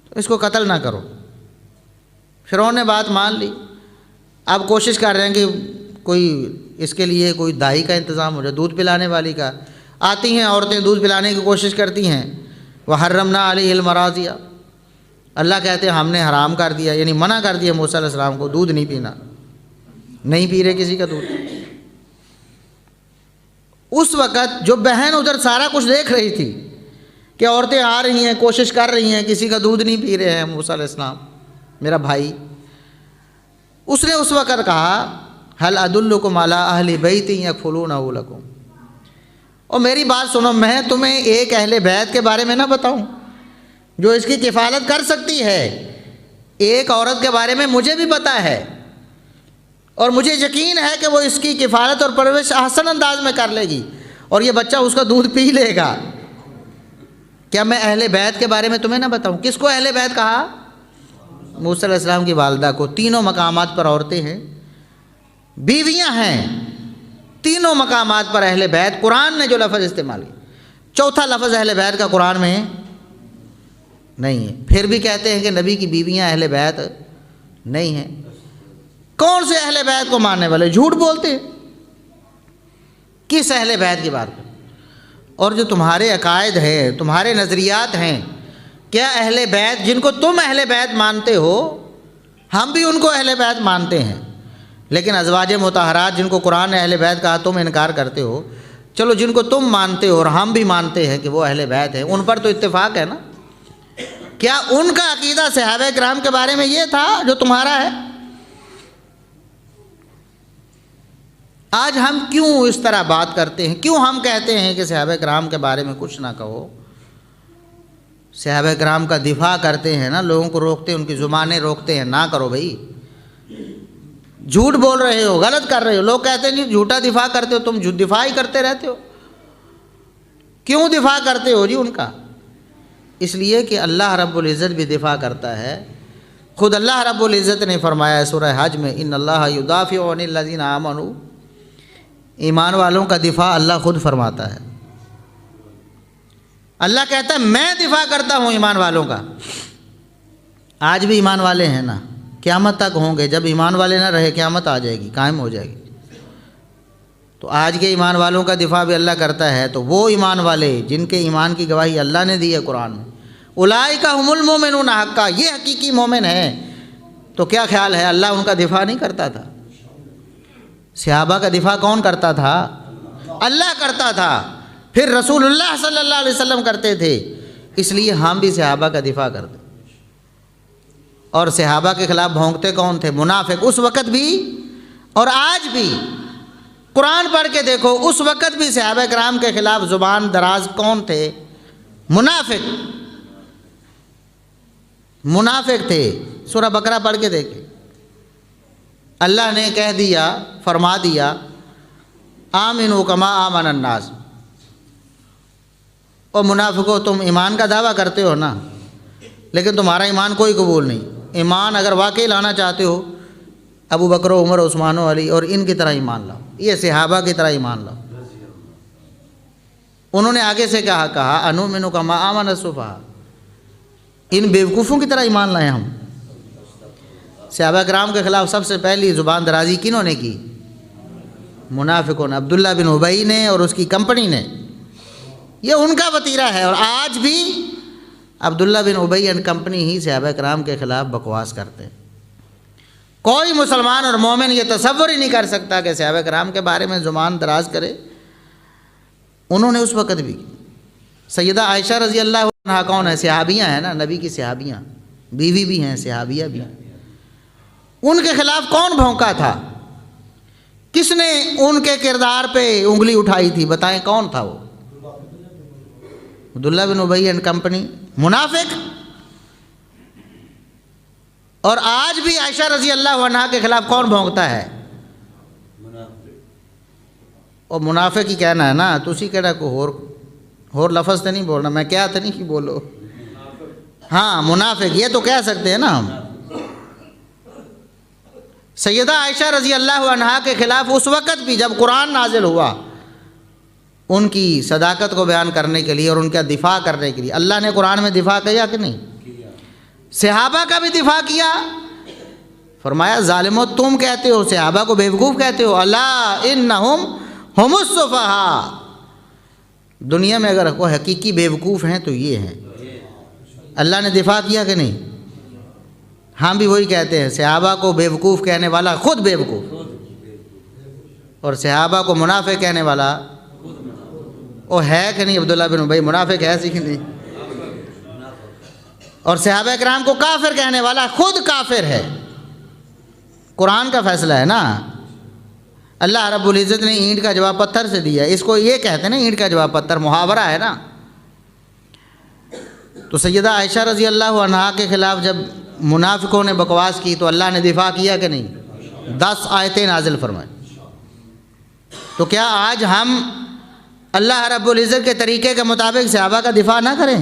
تو اس کو قتل نہ کرو۔ فرعون نے بات مان لی۔ اب کوشش کر رہے ہیں کہ کوئی اس کے لیے کوئی دائی کا انتظام ہو جائے، دودھ پلانے والی کا۔ آتی ہیں عورتیں دودھ پلانے کی کوشش کرتی ہیں، وَحَرَّمْنَا عَلَيْهِ الْمَرَاضِعَ، اللہ کہتے ہیں ہم نے حرام کر دیا، یعنی منع کر دیا موسیٰ علیہ السلام کو دودھ نہیں پینا، نہیں پی رہے کسی کا دودھ۔ اس وقت جو بہن ادھر سارا کچھ دیکھ رہی تھی کہ عورتیں آ رہی ہیں، کوشش کر رہی ہیں، کسی کا دودھ نہیں پی رہے ہیں موسیٰ علیہ السلام، میرا بھائی، اس نے اس وقت کہا هل ادلکم علی اہل بیت یکفلونہ لکم، اور میری بات سنو، میں تمہیں ایک اہل بیت کے بارے میں نہ بتاؤں جو اس کی کفالت کر سکتی ہے؟ ایک عورت کے بارے میں مجھے بھی پتہ ہے اور مجھے یقین ہے کہ وہ اس کی کفالت اور پرورش احسن انداز میں کر لے گی اور یہ بچہ اس کا دودھ پی لے گا۔ کیا میں اہل بیت کے بارے میں تمہیں نہ بتاؤں؟ کس کو اہل بیت کہا؟ موسیٰ علیہ السلام کی والدہ کو۔ تینوں مقامات پر عورتیں ہیں، بیویاں ہیں، تینوں مقامات پر اہل بیت۔ قرآن نے جو لفظ استعمال کیا، چوتھا لفظ اہل بیت کا قرآن میں نہیں ہے۔ پھر بھی کہتے ہیں کہ نبی کی بیویاں اہل بیت نہیں ہیں۔ کون سے اہل بیت کو ماننے والے جھوٹ بولتے ہیں؟ کس اہل بیت کی بات کریں؟ اور جو تمہارے عقائد ہیں، تمہارے نظریات ہیں، کیا اہل بیت جن کو تم اہل بیت مانتے ہو، ہم بھی ان کو اہل بیت مانتے ہیں، لیکن ازواج مطہرات جن کو قرآن نے اہل بیت کہا تم انکار کرتے ہو۔ چلو جن کو تم مانتے ہو اور ہم بھی مانتے ہیں کہ وہ اہل بیت ہیں، ان پر تو اتفاق ہے نا۔ کیا ان کا عقیدہ صحابہ کرام کے بارے میں یہ تھا جو تمہارا ہے؟ آج ہم کیوں اس طرح بات کرتے ہیں؟ کیوں ہم کہتے ہیں کہ صحابہ کرام کے بارے میں کچھ نہ کہو؟ صحابہ کرام کا دفاع کرتے ہیں نا، لوگوں کو روکتے ہیں، ان کی زبانیں روکتے ہیں، نہ کرو بھائی، جھوٹ بول رہے ہو، غلط کر رہے ہو۔ لوگ کہتے ہیں جی جھوٹا دفاع کرتے ہو، تم دفاع ہی کرتے رہتے ہو۔ کیوں دفاع کرتے ہو جی ان کا؟ اس لیے کہ اللہ رب العزت بھی دفاع کرتا ہے۔ خود اللہ رب العزت نے فرمایا ہے سورہ حج میں، ان اللہ یدافع عن الذین آمنوا، ایمان والوں کا دفاع اللہ خود فرماتا ہے۔ اللہ کہتا ہے میں دفاع کرتا ہوں ایمان والوں کا۔ آج بھی ایمان والے ہیں نا، قیامت تک ہوں گے۔ جب ایمان والے نہ رہے قیامت آ جائے گی، قائم ہو جائے گی۔ تو آج کے ایمان والوں کا دفاع بھی اللہ کرتا ہے۔ تو وہ ایمان والے جن کے ایمان کی گواہی اللہ نے دی ہے قرآن میں، اولئک ھم المؤمنون حقا، یہ حقیقی مومن ہیں۔ تو کیا خیال ہے اللہ ان کا دفاع نہیں کرتا تھا؟ صحابہ کا دفاع کون کرتا تھا؟ اللہ کرتا تھا، پھر رسول اللہ صلی اللہ علیہ وسلم کرتے تھے۔ اس لیے ہم بھی صحابہ کا دفاع کرتے۔ اور صحابہ کے خلاف بھونکتے کون تھے؟ منافق، اس وقت بھی اور آج بھی۔ قرآن پڑھ کے دیکھو، اس وقت بھی صحابہ کرام کے خلاف زبان دراز کون تھے؟ منافق، منافق تھے۔ سورہ بقرہ پڑھ کے دیکھیں، اللہ نے کہہ دیا، فرما دیا، آمنوا کما آمن الناس۔ اور منافقو، تم ایمان کا دعویٰ کرتے ہو نا، لیکن تمہارا ایمان کوئی قبول نہیں۔ ایمان اگر واقعی لانا چاہتے ہو، ابو بکر و عمر و عثمان و علی اور ان کی طرح ایمان لاؤ، یہ صحابہ کی طرح ایمان لاؤ۔ انہوں نے آگے سے کہا انؤمن کما آمن السفہاء، ان بیوقوفوں کی طرح ایمان لائیں ہم۔ صحابہ کرام کے خلاف سب سے پہلی زبان درازی کنہوں نے کی؟ منافقوں نے، عبداللہ بن ابی نے اور اس کی کمپنی نے۔ یہ ان کا وتیرہ ہے، اور آج بھی عبداللہ بن ابی اینڈ کمپنی ہی صحابہ کرام کے خلاف بکواس کرتے ہیں۔ کوئی مسلمان اور مومن یہ تصور ہی نہیں کر سکتا کہ صحابہ کرام کے بارے میں زبان دراز کرے۔ انہوں نے اس وقت بھی۔ سیدہ عائشہ رضی اللہ عنہا کون ہے؟ صحابیہ ہیں نا، نبی کی صحابیہ، بیوی بھی ہیں، صحابیہ بھی ہیں۔ ان کے خلاف کون بھونکا تھا؟ کس نے ان کے کردار پہ انگلی اٹھائی تھی؟ بتائیں کون تھا وہ؟ عبداللہ بن ابی اینڈ کمپنی، منافق۔ اور آج بھی عائشہ رضی اللہ عنہا کے خلاف کون بھونکتا ہے؟ اور منافق ہی کہنا ہے نا، تسی کہنا کو اور لفظ تو نہیں بولنا، میں کیا تو نہیں کہ بولو، ہاں منافق یہ تو کہہ سکتے ہیں نا ہم۔ سیدہ عائشہ رضی اللہ عنہا کے خلاف اس وقت بھی جب قرآن نازل ہوا، ان کی صداقت کو بیان کرنے کے لیے اور ان کا دفاع کرنے کے لیے اللہ نے قرآن میں دفاع کیا کہ نہیں؟ صحابہ کا بھی دفاع کیا، فرمایا ظالمو تم کہتے ہو صحابہ کو بیوقوف کہتے ہو، الا انہم ہم السفہاء، دنیا میں اگر کوئی حقیقی بیوقوف ہیں تو یہ ہیں۔ اللہ نے دفاع کیا کہ نہیں؟ ہم بھی وہی کہتے ہیں، صحابہ کو بیوقوف کہنے والا خود بیوقوف، اور صحابہ کو منافق کہنے والا وہ ہے کہ نہیں؟ عبداللہ بن ابی منافق ہے کہ نہیں؟ اور صحابہ کرام کو کافر کہنے والا خود کافر ہے۔ قرآن کا فیصلہ ہے نا، اللہ رب العزت نے اینٹ کا جواب پتھر سے دیا، اس کو یہ کہتے ہیں نا اینٹ کا جواب پتھر، محاورہ ہے نا۔ تو سیدہ عائشہ رضی اللہ عنہا کے خلاف جب منافقوں نے بکواس کی تو اللہ نے دفاع کیا کہ نہیں؟ 10 آیتیں نازل فرمائیں۔ تو کیا آج ہم اللہ رب العزت کے طریقے کے مطابق صحابہ کا دفاع نہ کریں؟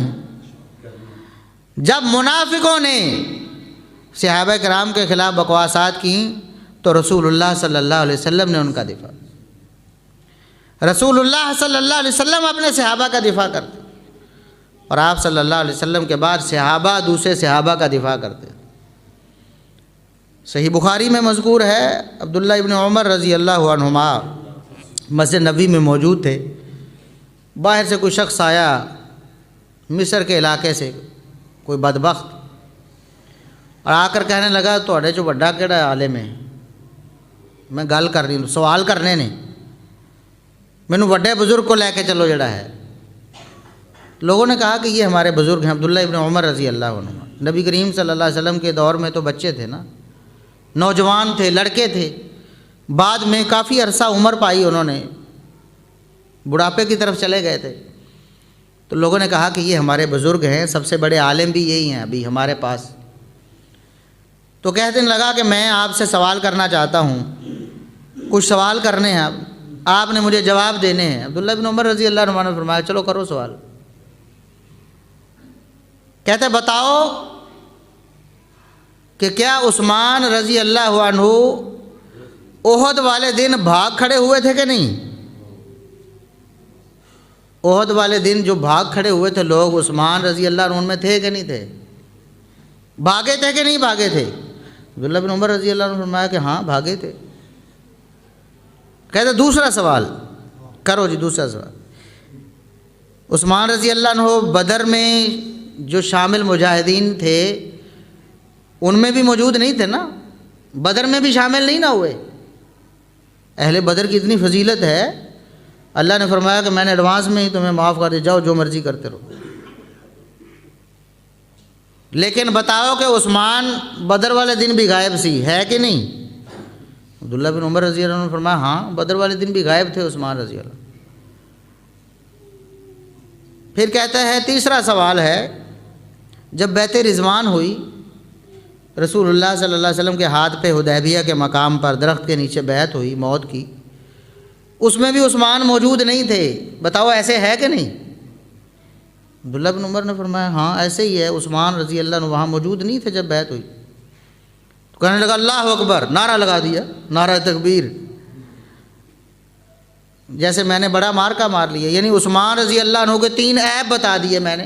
جب منافقوں نے صحابہ کرام کے خلاف بکواسات کی تو رسول اللہ صلی اللہ علیہ وسلم نے ان کا دفاع، رسول اللہ صلی اللہ علیہ وسلم اپنے صحابہ کا دفاع کرتے، اور آپ صلی اللہ علیہ وسلم کے بعد صحابہ دوسرے صحابہ کا دفاع کرتے۔ صحیح بخاری میں مذکور ہے، عبداللہ ابن عمر رضی اللہ عنہما مسجد نبوی میں موجود تھے، باہر سے کوئی شخص آیا مصر کے علاقے سے، کوئی بدبخت، اور آ کر کہنے لگا تواڈے چوں بڑا کیڑا عالم ہے؟ میں گل کر رہی ہوں، سوال کرنے نے، مینوں بڑے بزرگ کو لے کے چلو جڑا ہے۔ لوگوں نے کہا کہ یہ ہمارے بزرگ ہیں، عبداللہ ابن عمر رضی اللہ عنہ، نبی کریم صلی اللہ علیہ وسلم کے دور میں تو بچے تھے نا، نوجوان تھے، لڑکے تھے، بعد میں کافی عرصہ عمر پائی انہوں نے، بڑھاپے کی طرف چلے گئے تھے۔ تو لوگوں نے کہا کہ یہ ہمارے بزرگ ہیں، سب سے بڑے عالم بھی یہی ہیں ابھی ہمارے پاس۔ تو کہنے لگا کہ میں آپ سے سوال کرنا چاہتا ہوں، کچھ سوال کرنے ہیں، آپ نے مجھے جواب دینے ہیں۔ عبداللہ بن عمر رضی اللہ عنہ نے فرمایا چلو کرو سوال۔ کہتے بتاؤ کہ کیا عثمان رضی اللہ عنہ احد والے دن بھاگ کھڑے ہوئے تھے کہ نہیں؟ احد والے دن جو بھاگ کھڑے ہوئے تھے لوگ، عثمان رضی اللہ عنہ میں تھے کہ نہیں تھے؟ بھاگے تھے کہ نہیں بھاگے تھے؟ عبداللہ بن عمر رضی اللہ عنہ نے فرمایا کہ ہاں بھاگے تھے۔ کہتے دوسرا سوال کرو جی، دوسرا سوال، عثمان رضی اللہ عنہ بدر میں جو شامل مجاہدین تھے ان میں بھی موجود نہیں تھے نا؟ بدر میں بھی شامل نہیں نہ ہوئے؟ اہل بدر کی اتنی فضیلت ہے، اللہ نے فرمایا کہ میں نے ایڈوانس میں ہی تمہیں معاف کر دیا، جاؤ جو مرضی کرتے رہو۔ لیکن بتاؤ کہ عثمان بدر والے دن بھی غائب سی ہے کہ نہیں؟ عبداللہ بن عمر رضی اللہ عنہ نے فرمایا ہاں بدر والے دن بھی غائب تھے عثمان رضی اللہ۔ پھر کہتا ہے تیسرا سوال ہے، جب بیعت رضوان ہوئی، رسول اللہ صلی اللہ علیہ وسلم کے ہاتھ پہ حدیبیہ کے مقام پر درخت کے نیچے بیعت ہوئی موت کی، اس میں بھی عثمان موجود نہیں تھے، بتاؤ ایسے ہے کہ نہیں؟ عبداللہ بن عمر نے فرمایا ہاں ایسے ہی ہے، عثمان رضی اللہ عنہ وہاں موجود نہیں تھے جب بیعت ہوئی۔ تو کہنے لگا اللہ اکبر، نعرہ لگا دیا، نعرہ تکبیر، جیسے میں نے بڑا مارکا مار لیا، یعنی عثمان رضی اللہ عنہ کے 3 عیب بتا دیے میں نے،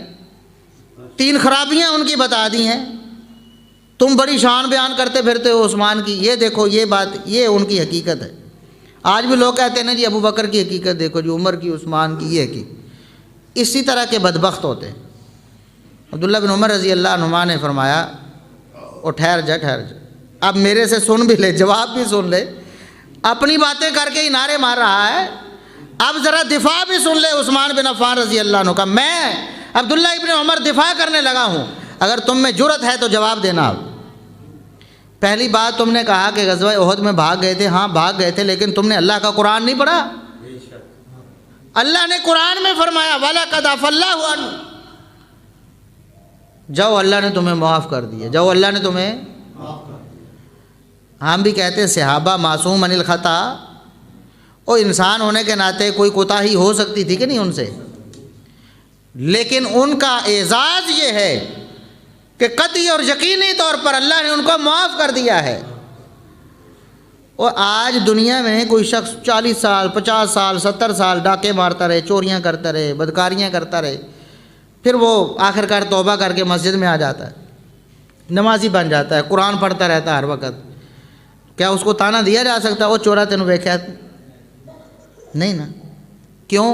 3 خرابیاں ان کی بتا دی ہیں، تم بڑی شان بیان کرتے پھرتے ہو عثمان کی، یہ دیکھو یہ بات، یہ ان کی حقیقت ہے۔ آج بھی لوگ کہتے ہیں نا جی ابو بکر کی حقیقت دیکھو جی، عمر کی، عثمان کی، یہ کی، اسی طرح کے بدبخت ہوتے ہیں۔ عبداللہ بن عمر رضی اللہ عنہما نے فرمایا او ٹھہر جا ٹھہر جا، اب میرے سے سن بھی لے، جواب بھی سن لے، اپنی باتیں کر کے ہی نعرے مار رہا ہے، اب ذرا دفاع بھی سن لے عثمان بن عفان رضی اللہ عنہ کا۔ میں عبداللہ ابن عمر دفاع کرنے لگا ہوں، اگر تم میں جرأت ہے تو جواب دینا۔ اب پہلی بات تم نے کہا کہ غزوہ احد میں بھاگ گئے تھے، ہاں بھاگ گئے تھے، لیکن تم نے اللہ کا قرآن نہیں پڑھا؟ اللہ نے قرآن میں فرمایا وَلَقَدْ عَفَا اللَّهُ عَنْهُ، جاؤ اللہ نے تمہیں معاف کر دیا، جاؤ اللہ نے تمہیں معاف کر دیا۔ ہم بھی کہتے ہیں صحابہ معصوم عن الخطا، اور انسان ہونے کے ناطے کوئی کوتاہی ہو سکتی تھی کہ نہیں ان سے، لیکن ان کا اعزاز یہ ہے کہ قطعی اور یقینی طور پر اللہ نے ان کو معاف کر دیا ہے۔ اور آج دنیا میں کوئی شخص 40 سال 50 سال 70 سال ڈاکے مارتا رہے، چوریاں کرتا رہے، بدکاریاں کرتا رہے، پھر وہ آخرکار توبہ کر کے مسجد میں آ جاتا ہے، نمازی بن جاتا ہے، قرآن پڑھتا رہتا ہے ہر وقت، کیا اس کو تانا دیا جا سکتا ہے وہ چورا تینوں ویکھیا؟ نہیں نا۔ کیوں؟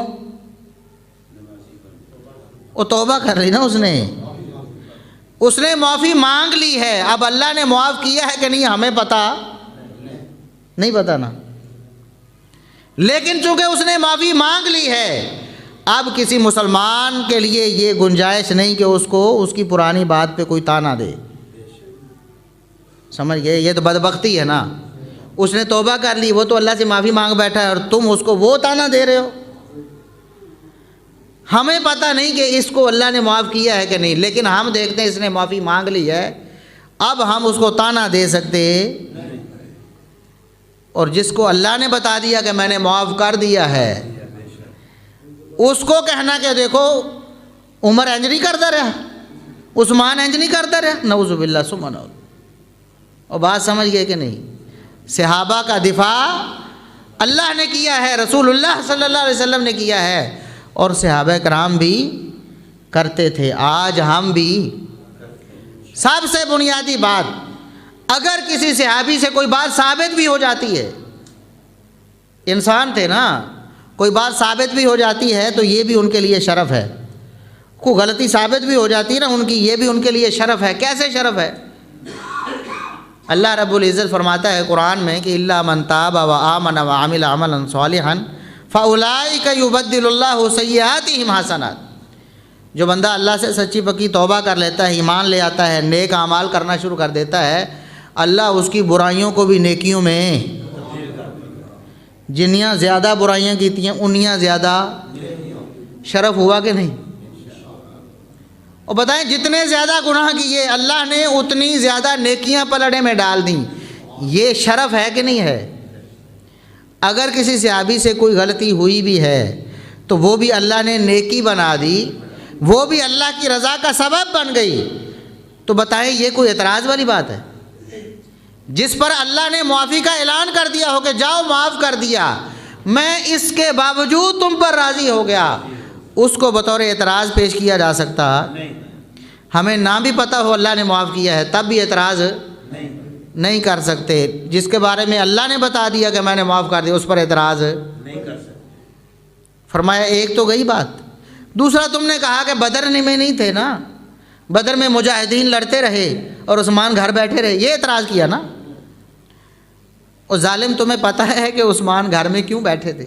وہ توبہ کر لی نا، اس نے معافی مانگ لی ہے۔ اب اللہ نے معاف کیا ہے کہ نہیں ہمیں پتہ نہیں، پتہ نا، لیکن چونکہ اس نے معافی مانگ لی ہے، اب کسی مسلمان کے لیے یہ گنجائش نہیں کہ اس کو اس کی پرانی بات پہ کوئی تانا دے۔ سمجھ گئے؟ یہ تو بدبختی ہے نا، اس نے توبہ کر لی، وہ تو اللہ سے معافی مانگ بیٹھا ہے اور تم اس کو وہ تانا دے رہے ہو۔ ہمیں پتہ نہیں کہ اس کو اللہ نے معاف کیا ہے کہ نہیں، لیکن ہم دیکھتے ہیں اس نے معافی مانگ لی ہے، اب ہم اس کو تانا دے سکتے۔ اور جس کو اللہ نے بتا دیا کہ میں نے معاف کر دیا ہے، اس کو کہنا کہ دیکھو عمر انج نہیں کرتا رہا، عثمان انج نہیں کرتا رہا، نعوذ باللہ ثم نعوذ۔ اور بات سمجھ گئے کہ نہیں؟ صحابہ کا دفاع اللہ نے کیا ہے، رسول اللہ صلی اللہ علیہ وسلم نے کیا ہے، اور صحابہ کرام بھی کرتے تھے، آج ہم بھی۔ سب سے بنیادی بات، اگر کسی صحابی سے کوئی بات ثابت بھی ہو جاتی ہے، انسان تھے نا، کوئی بات ثابت بھی ہو جاتی ہے تو یہ بھی ان کے لیے شرف ہے، کوئی غلطی ثابت بھی ہو جاتی ہے نا ان کی، یہ بھی ان کے لیے شرف ہے۔ کیسے شرف ہے؟ اللہ رب العزت فرماتا ہے قرآن میں کہ الا من تاب وآمن وعمل عملا صالحا فاولئک یبدل اللہ سیئاتہم حسنات۔ جو بندہ اللہ سے سچی پکی توبہ کر لیتا ہے، ایمان لے آتا ہے، نیک اعمال کرنا شروع کر دیتا ہے، اللہ اس کی برائیوں کو بھی نیکیوں میں، جنیاں زیادہ برائیاں کیتی ہیں انیاں زیادہ شرف ہوا کہ نہیں؟ اور بتائیں جتنے زیادہ گناہ کیے اللہ نے اتنی زیادہ نیکیاں پلڑے میں ڈال دیں، یہ شرف ہے کہ نہیں ہے؟ اگر کسی صحابی سے کوئی غلطی ہوئی بھی ہے تو وہ بھی اللہ نے نیکی بنا دی، وہ بھی اللہ کی رضا کا سبب بن گئی، تو بتائیں یہ کوئی اعتراض والی بات ہے؟ جس پر اللہ نے معافی کا اعلان کر دیا ہو کہ جاؤ معاف کر دیا، میں اس کے باوجود تم پر راضی ہو گیا، اس کو بطور اعتراض پیش کیا جا سکتا؟ ہمیں نہ بھی پتہ ہو اللہ نے معاف کیا ہے تب بھی اعتراض نہیں کر سکتے۔ جس کے بارے میں اللہ نے بتا دیا کہ میں نے معاف کر دیا اس پر اعتراض نہیں کر سکتے۔ فرمایا ایک تو گئی بات، دوسرا تم نے کہا کہ بدر میں نہیں تھے نا، بدر میں مجاہدین لڑتے رہے اور عثمان گھر بیٹھے رہے، یہ اعتراض کیا نا۔ اور ظالم تمہیں پتہ ہے کہ عثمان گھر میں کیوں بیٹھے تھے؟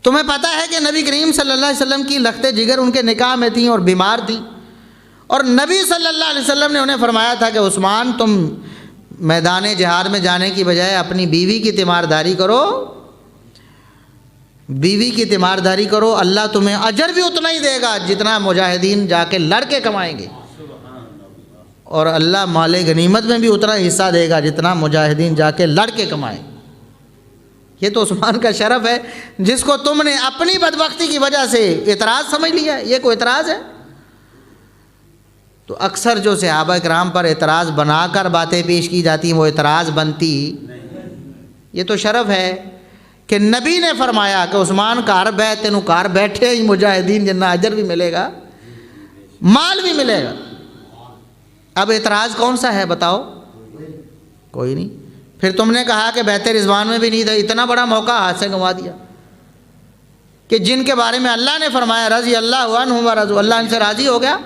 تمہیں پتہ ہے کہ نبی کریم صلی اللہ علیہ وسلم کی لخت جگر ان کے نکاح میں تھیں اور بیمار تھیں، اور نبی صلی اللہ علیہ وسلم نے انہیں فرمایا تھا کہ عثمان تم میدان جہاد میں جانے کی بجائے اپنی بیوی کی تیمارداری کرو، بیوی کی تیمارداری کرو، اللہ تمہیں اجر بھی اتنا ہی دے گا جتنا مجاہدین جا کے لڑ کے کمائیں گے، اور اللہ مال غنیمت میں بھی اتنا حصہ دے گا جتنا مجاہدین جا کے لڑ کے کمائیں۔ یہ تو عثمان کا شرف ہے جس کو تم نے اپنی بدبختی کی وجہ سے اعتراض سمجھ لیا۔ یہ کوئی اعتراض ہے؟ تو اکثر جو صحابہ کرام پر اعتراض بنا کر باتیں پیش کی جاتی ہیں وہ اعتراض بنتی، یہ تو شرف ہے کہ نبی نے فرمایا کہ عثمان کار بیٹھ تینوں کار بیٹھے ہی مجاہدین جنہ اجر بھی ملے گا مال بھی ملے گا۔ اب اعتراض کون سا ہے بتاؤ؟ کوئی نہیں۔ پھر تم نے کہا کہ بیعت رضوان میں بھی نہیں تھا، اتنا بڑا موقع ہاتھ سے گنوا دیا کہ جن کے بارے میں اللہ نے فرمایا رضی اللہ عنہم ورضوا، اللہ ان سے راضی ہو گیا،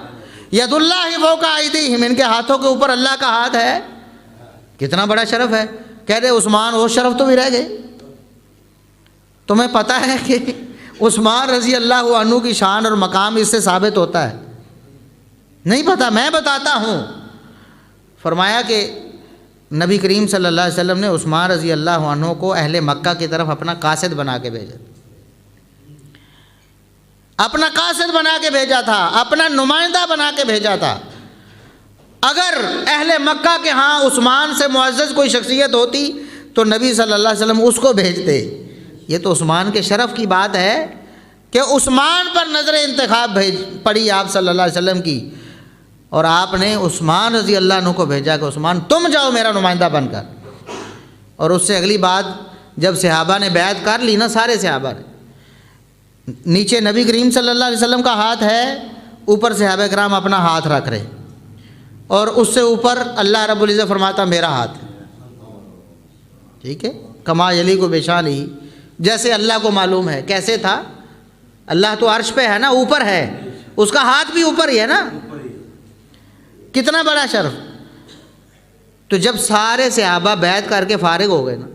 ید اللہ فوق ایدیہم، ان کے ہاتھوں کے اوپر اللہ کا ہاتھ ہے، کتنا بڑا شرف ہے۔ کہہ رہے عثمان وہ شرف تو بھی رہ گئے۔ تمہیں پتہ ہے کہ عثمان رضی اللہ عنہ کی شان اور مقام اس سے ثابت ہوتا ہے؟ نہیں پتہ، میں بتاتا ہوں۔ فرمایا کہ نبی کریم صلی اللہ علیہ وسلم نے عثمان رضی اللہ عنہ کو اہل مکہ کی طرف اپنا قاصد بنا کے بھیجا، اپنا قاصد بنا کے بھیجا تھا، اپنا نمائندہ بنا کے بھیجا تھا۔ اگر اہل مکہ کے ہاں عثمان سے معزز کوئی شخصیت ہوتی تو نبی صلی اللہ علیہ وسلم اس کو بھیجتے۔ یہ تو عثمان کے شرف کی بات ہے کہ عثمان پر نظر انتخاب پڑی آپ صلی اللہ علیہ وسلم کی، اور آپ نے عثمان رضی اللہ عنہ کو بھیجا کہ عثمان تم جاؤ میرا نمائندہ بن کر۔ اور اس سے اگلی بات، جب صحابہ نے بیعت کر لی نا، سارے صحابہ نے، نیچے نبی کریم صلی اللہ علیہ وسلم کا ہاتھ ہے، اوپر صحابہ کرام اپنا ہاتھ رکھ رہے، اور اس سے اوپر اللہ رب العزت فرماتا میرا ہاتھ ہے، ٹھیک ہے، کما یلی کو بشان ہی، جیسے اللہ کو معلوم ہے۔ کیسے تھا؟ اللہ تو عرش پہ ہے نا، اوپر ہے، اس کا ہاتھ بھی اوپر ہی ہے نا، کتنا بڑا شرف۔ تو جب سارے صحابہ بیعت کر کے فارغ ہو گئے نا،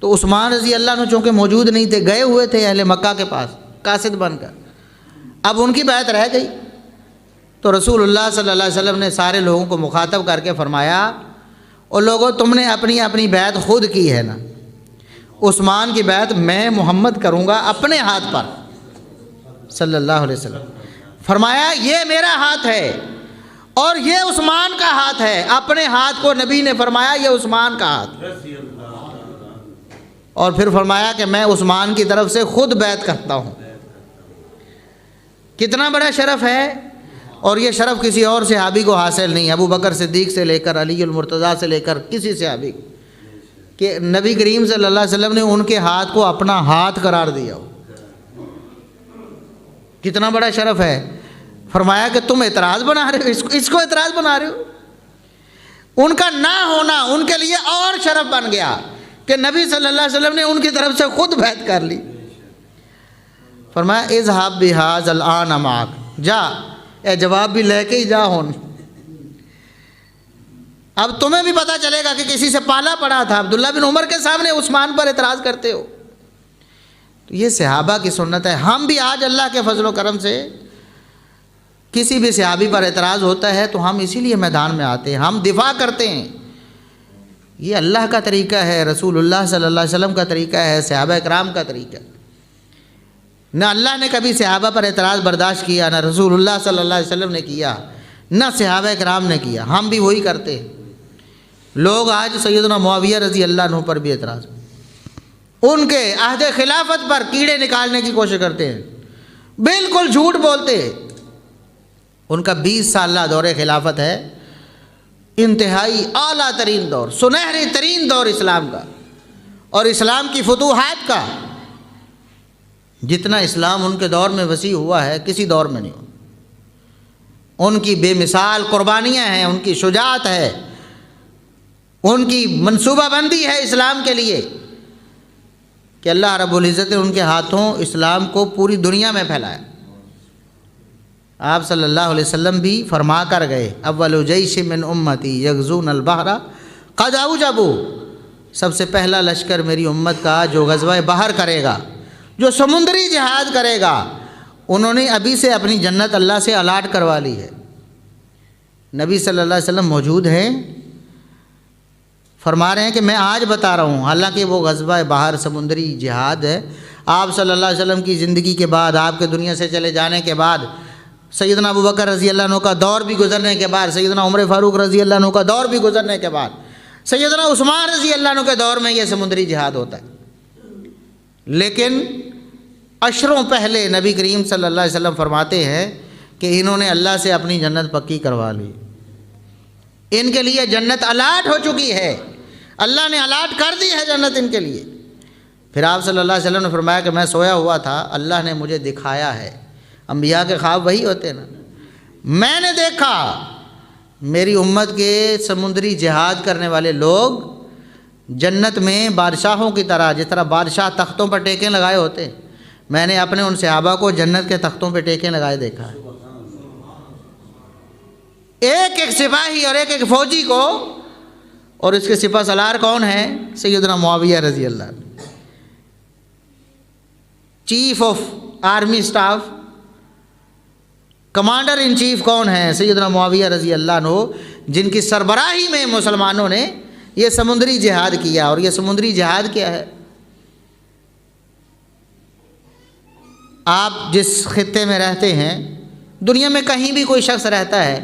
تو عثمان رضی اللہ عنہ چونکہ موجود نہیں تھے، گئے ہوئے تھے اہل مکہ کے پاس قاصد بن کر، اب ان کی بیعت رہ گئی۔ تو رسول اللہ صلی اللہ علیہ وسلم نے سارے لوگوں کو مخاطب کر کے فرمایا، اور لوگوں تم نے اپنی اپنی بیعت خود کی ہے نا، عثمان کی بیعت میں محمد کروں گا اپنے ہاتھ پر صلی اللہ علیہ وسلم۔ فرمایا یہ میرا ہاتھ ہے اور یہ عثمان کا ہاتھ ہے، اپنے ہاتھ کو نبی نے فرمایا یہ عثمان کا ہاتھ، اور پھر فرمایا کہ میں عثمان کی طرف سے خود بیعت کرتا ہوں۔ کتنا بڑا شرف ہے، اور یہ شرف کسی اور صحابی کو حاصل نہیں، ابو بکر صدیق سے لے کر علی المرتضیٰ سے لے کر کسی صحابی کو، کہ نبی کریم صلی اللہ علیہ وسلم نے ان کے ہاتھ کو اپنا ہاتھ قرار دیا ہو۔ کتنا بڑا شرف ہے۔ فرمایا کہ تم اعتراض بنا رہے ہو، اس کو اعتراض بنا رہے ہو۔ ان کا نہ ہونا ان کے لیے اور شرف بن گیا کہ نبی صلی اللہ علیہ وسلم نے ان کی طرف سے خود بیعت کر لی۔ فرمایا اذهب بهذا الآن معك، جا، اے جواب بھی لے کے ہی جا ہون، اب تمہیں بھی پتہ چلے گا کہ کسی سے پالا پڑا تھا، عبداللہ بن عمر کے سامنے عثمان پر اعتراض کرتے ہو۔ تو یہ صحابہ کی سنت ہے۔ ہم بھی آج اللہ کے فضل و کرم سے کسی بھی صحابی پر اعتراض ہوتا ہے تو ہم اسی لیے میدان میں آتے ہیں، ہم دفاع کرتے ہیں۔ یہ اللہ کا طریقہ ہے، رسول اللہ صلی اللہ علیہ وسلم کا طریقہ ہے، صحابہ کرام کا طریقہ ہے۔ نہ اللہ نے کبھی صحابہ پر اعتراض برداشت کیا، نہ رسول اللہ صلی اللہ علیہ وسلم نے کیا، نہ صحابہ کرام نے کیا، ہم بھی وہی کرتے ہیں۔ لوگ آج سیدنا معاویہ رضی اللہ عنہ پر بھی اعتراض، ان کے عہد خلافت پر کیڑے نکالنے کی کوشش کرتے ہیں، بالکل جھوٹ بولتے ہیں۔ ان کا 20 سالہ دور خلافت ہے، انتہائی اعلیٰ ترین دور، سنہری ترین دور اسلام کا، اور اسلام کی فتوحات کا۔ جتنا اسلام ان کے دور میں وسیع ہوا ہے کسی دور میں نہیں ہوا۔ ان کی بے مثال قربانیاں ہیں، ان کی شجاعت ہے، ان کی منصوبہ بندی ہے اسلام کے لیے، کہ اللہ رب العزت نے ان کے ہاتھوں اسلام کو پوری دنیا میں پھیلایا۔ آپ صلی اللہ علیہ وسلم بھی فرما کر گئے، اول جیش من امتی یغزون البحر قد اوجبوا، سب سے پہلا لشکر میری امت کا جو غزوہ بحر کرے گا، جو سمندری جہاد کرے گا، انہوں نے ابھی سے اپنی جنت اللہ سے الاٹ کروا لی ہے۔ نبی صلی اللہ علیہ وسلم موجود ہیں، فرما رہے ہیں کہ میں آج بتا رہا ہوں، حالانکہ وہ غزوہ بحر سمندری جہاد ہے۔ آپ صلی اللہ علیہ وسلم کی زندگی کے بعد، آپ کے دنیا سے چلے جانے کے بعد، سیدنا ابو بکر رضی اللہ عنہ کا دور بھی گزرنے کے بعد، سیدنا عمر فاروق رضی اللہ عنہ کا دور بھی گزرنے کے بعد، سیدنا عثمان رضی اللہ عنہ کے دور میں یہ سمندری جہاد ہوتا ہے۔ لیکن عشروں پہلے نبی کریم صلی اللہ علیہ وسلم فرماتے ہیں کہ انہوں نے اللہ سے اپنی جنت پکی کروا لی، ان کے لیے جنت الاٹ ہو چکی ہے، اللہ نے الاٹ کر دی ہے جنت ان کے لیے۔ پھر آپ صلی اللہ علیہ وسلم نے فرمایا کہ میں سویا ہوا تھا، اللہ نے مجھے دکھایا ہے، انبیاء کے خواب وہی ہوتے ہیں نا، میں نے دیکھا میری امت کے سمندری جہاد کرنے والے لوگ جنت میں بادشاہوں کی طرح، جس طرح بادشاہ تختوں پر ٹیکیں لگائے ہوتے ہیں، میں نے اپنے ان صحابہ کو جنت کے تختوں پہ ٹیکیں لگائے دیکھا ہے، ایک ایک سپاہی اور ایک ایک فوجی کو، اور اس کے سپہ سالار کون ہیں؟ سیدنا معاویہ رضی اللہ عنہ، chief of army staff, commander in chief کون ہیں؟ سیدنا معاویہ رضی اللہ عنہ، جن کی سربراہی میں مسلمانوں نے یہ سمندری جہاد کیا۔ اور یہ سمندری جہاد کیا ہے؟ آپ جس خطے میں رہتے ہیں، دنیا میں کہیں بھی کوئی شخص رہتا ہے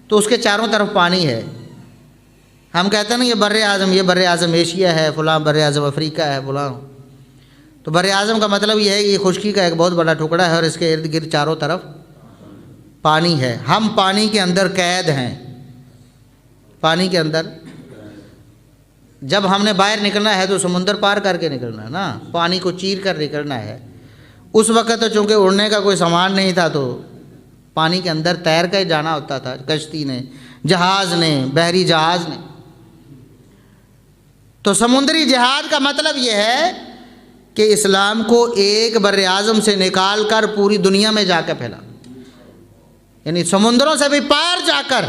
تو اس کے چاروں طرف پانی ہے، ہم کہتے ہیں نا یہ بر اعظم ایشیا ہے، فلاں بر اعظم افریقہ ہے، فلاں. تو بر اعظم کا مطلب یہ ہے کہ یہ خشکی کا ایک بہت بڑا ٹکڑا ہے اور اس کے ارد گرد چاروں طرف پانی ہے. ہم پانی کے اندر قید ہیں، پانی کے اندر. جب ہم نے باہر نکلنا ہے تو سمندر پار کر کے نکلنا ہے نا، پانی کو چیر کر نکلنا ہے. اس وقت تو چونکہ اڑنے کا کوئی سامان نہیں تھا تو پانی کے اندر تیر کر جانا ہوتا تھا، کشتی نے، جہاز نے، بحری جہاز نے. تو سمندری جہاد کا مطلب یہ ہے کہ اسلام کو ایک بر اعظم سے نکال کر پوری دنیا میں جا کے پھیلا، یعنی سمندروں سے بھی پار جا کر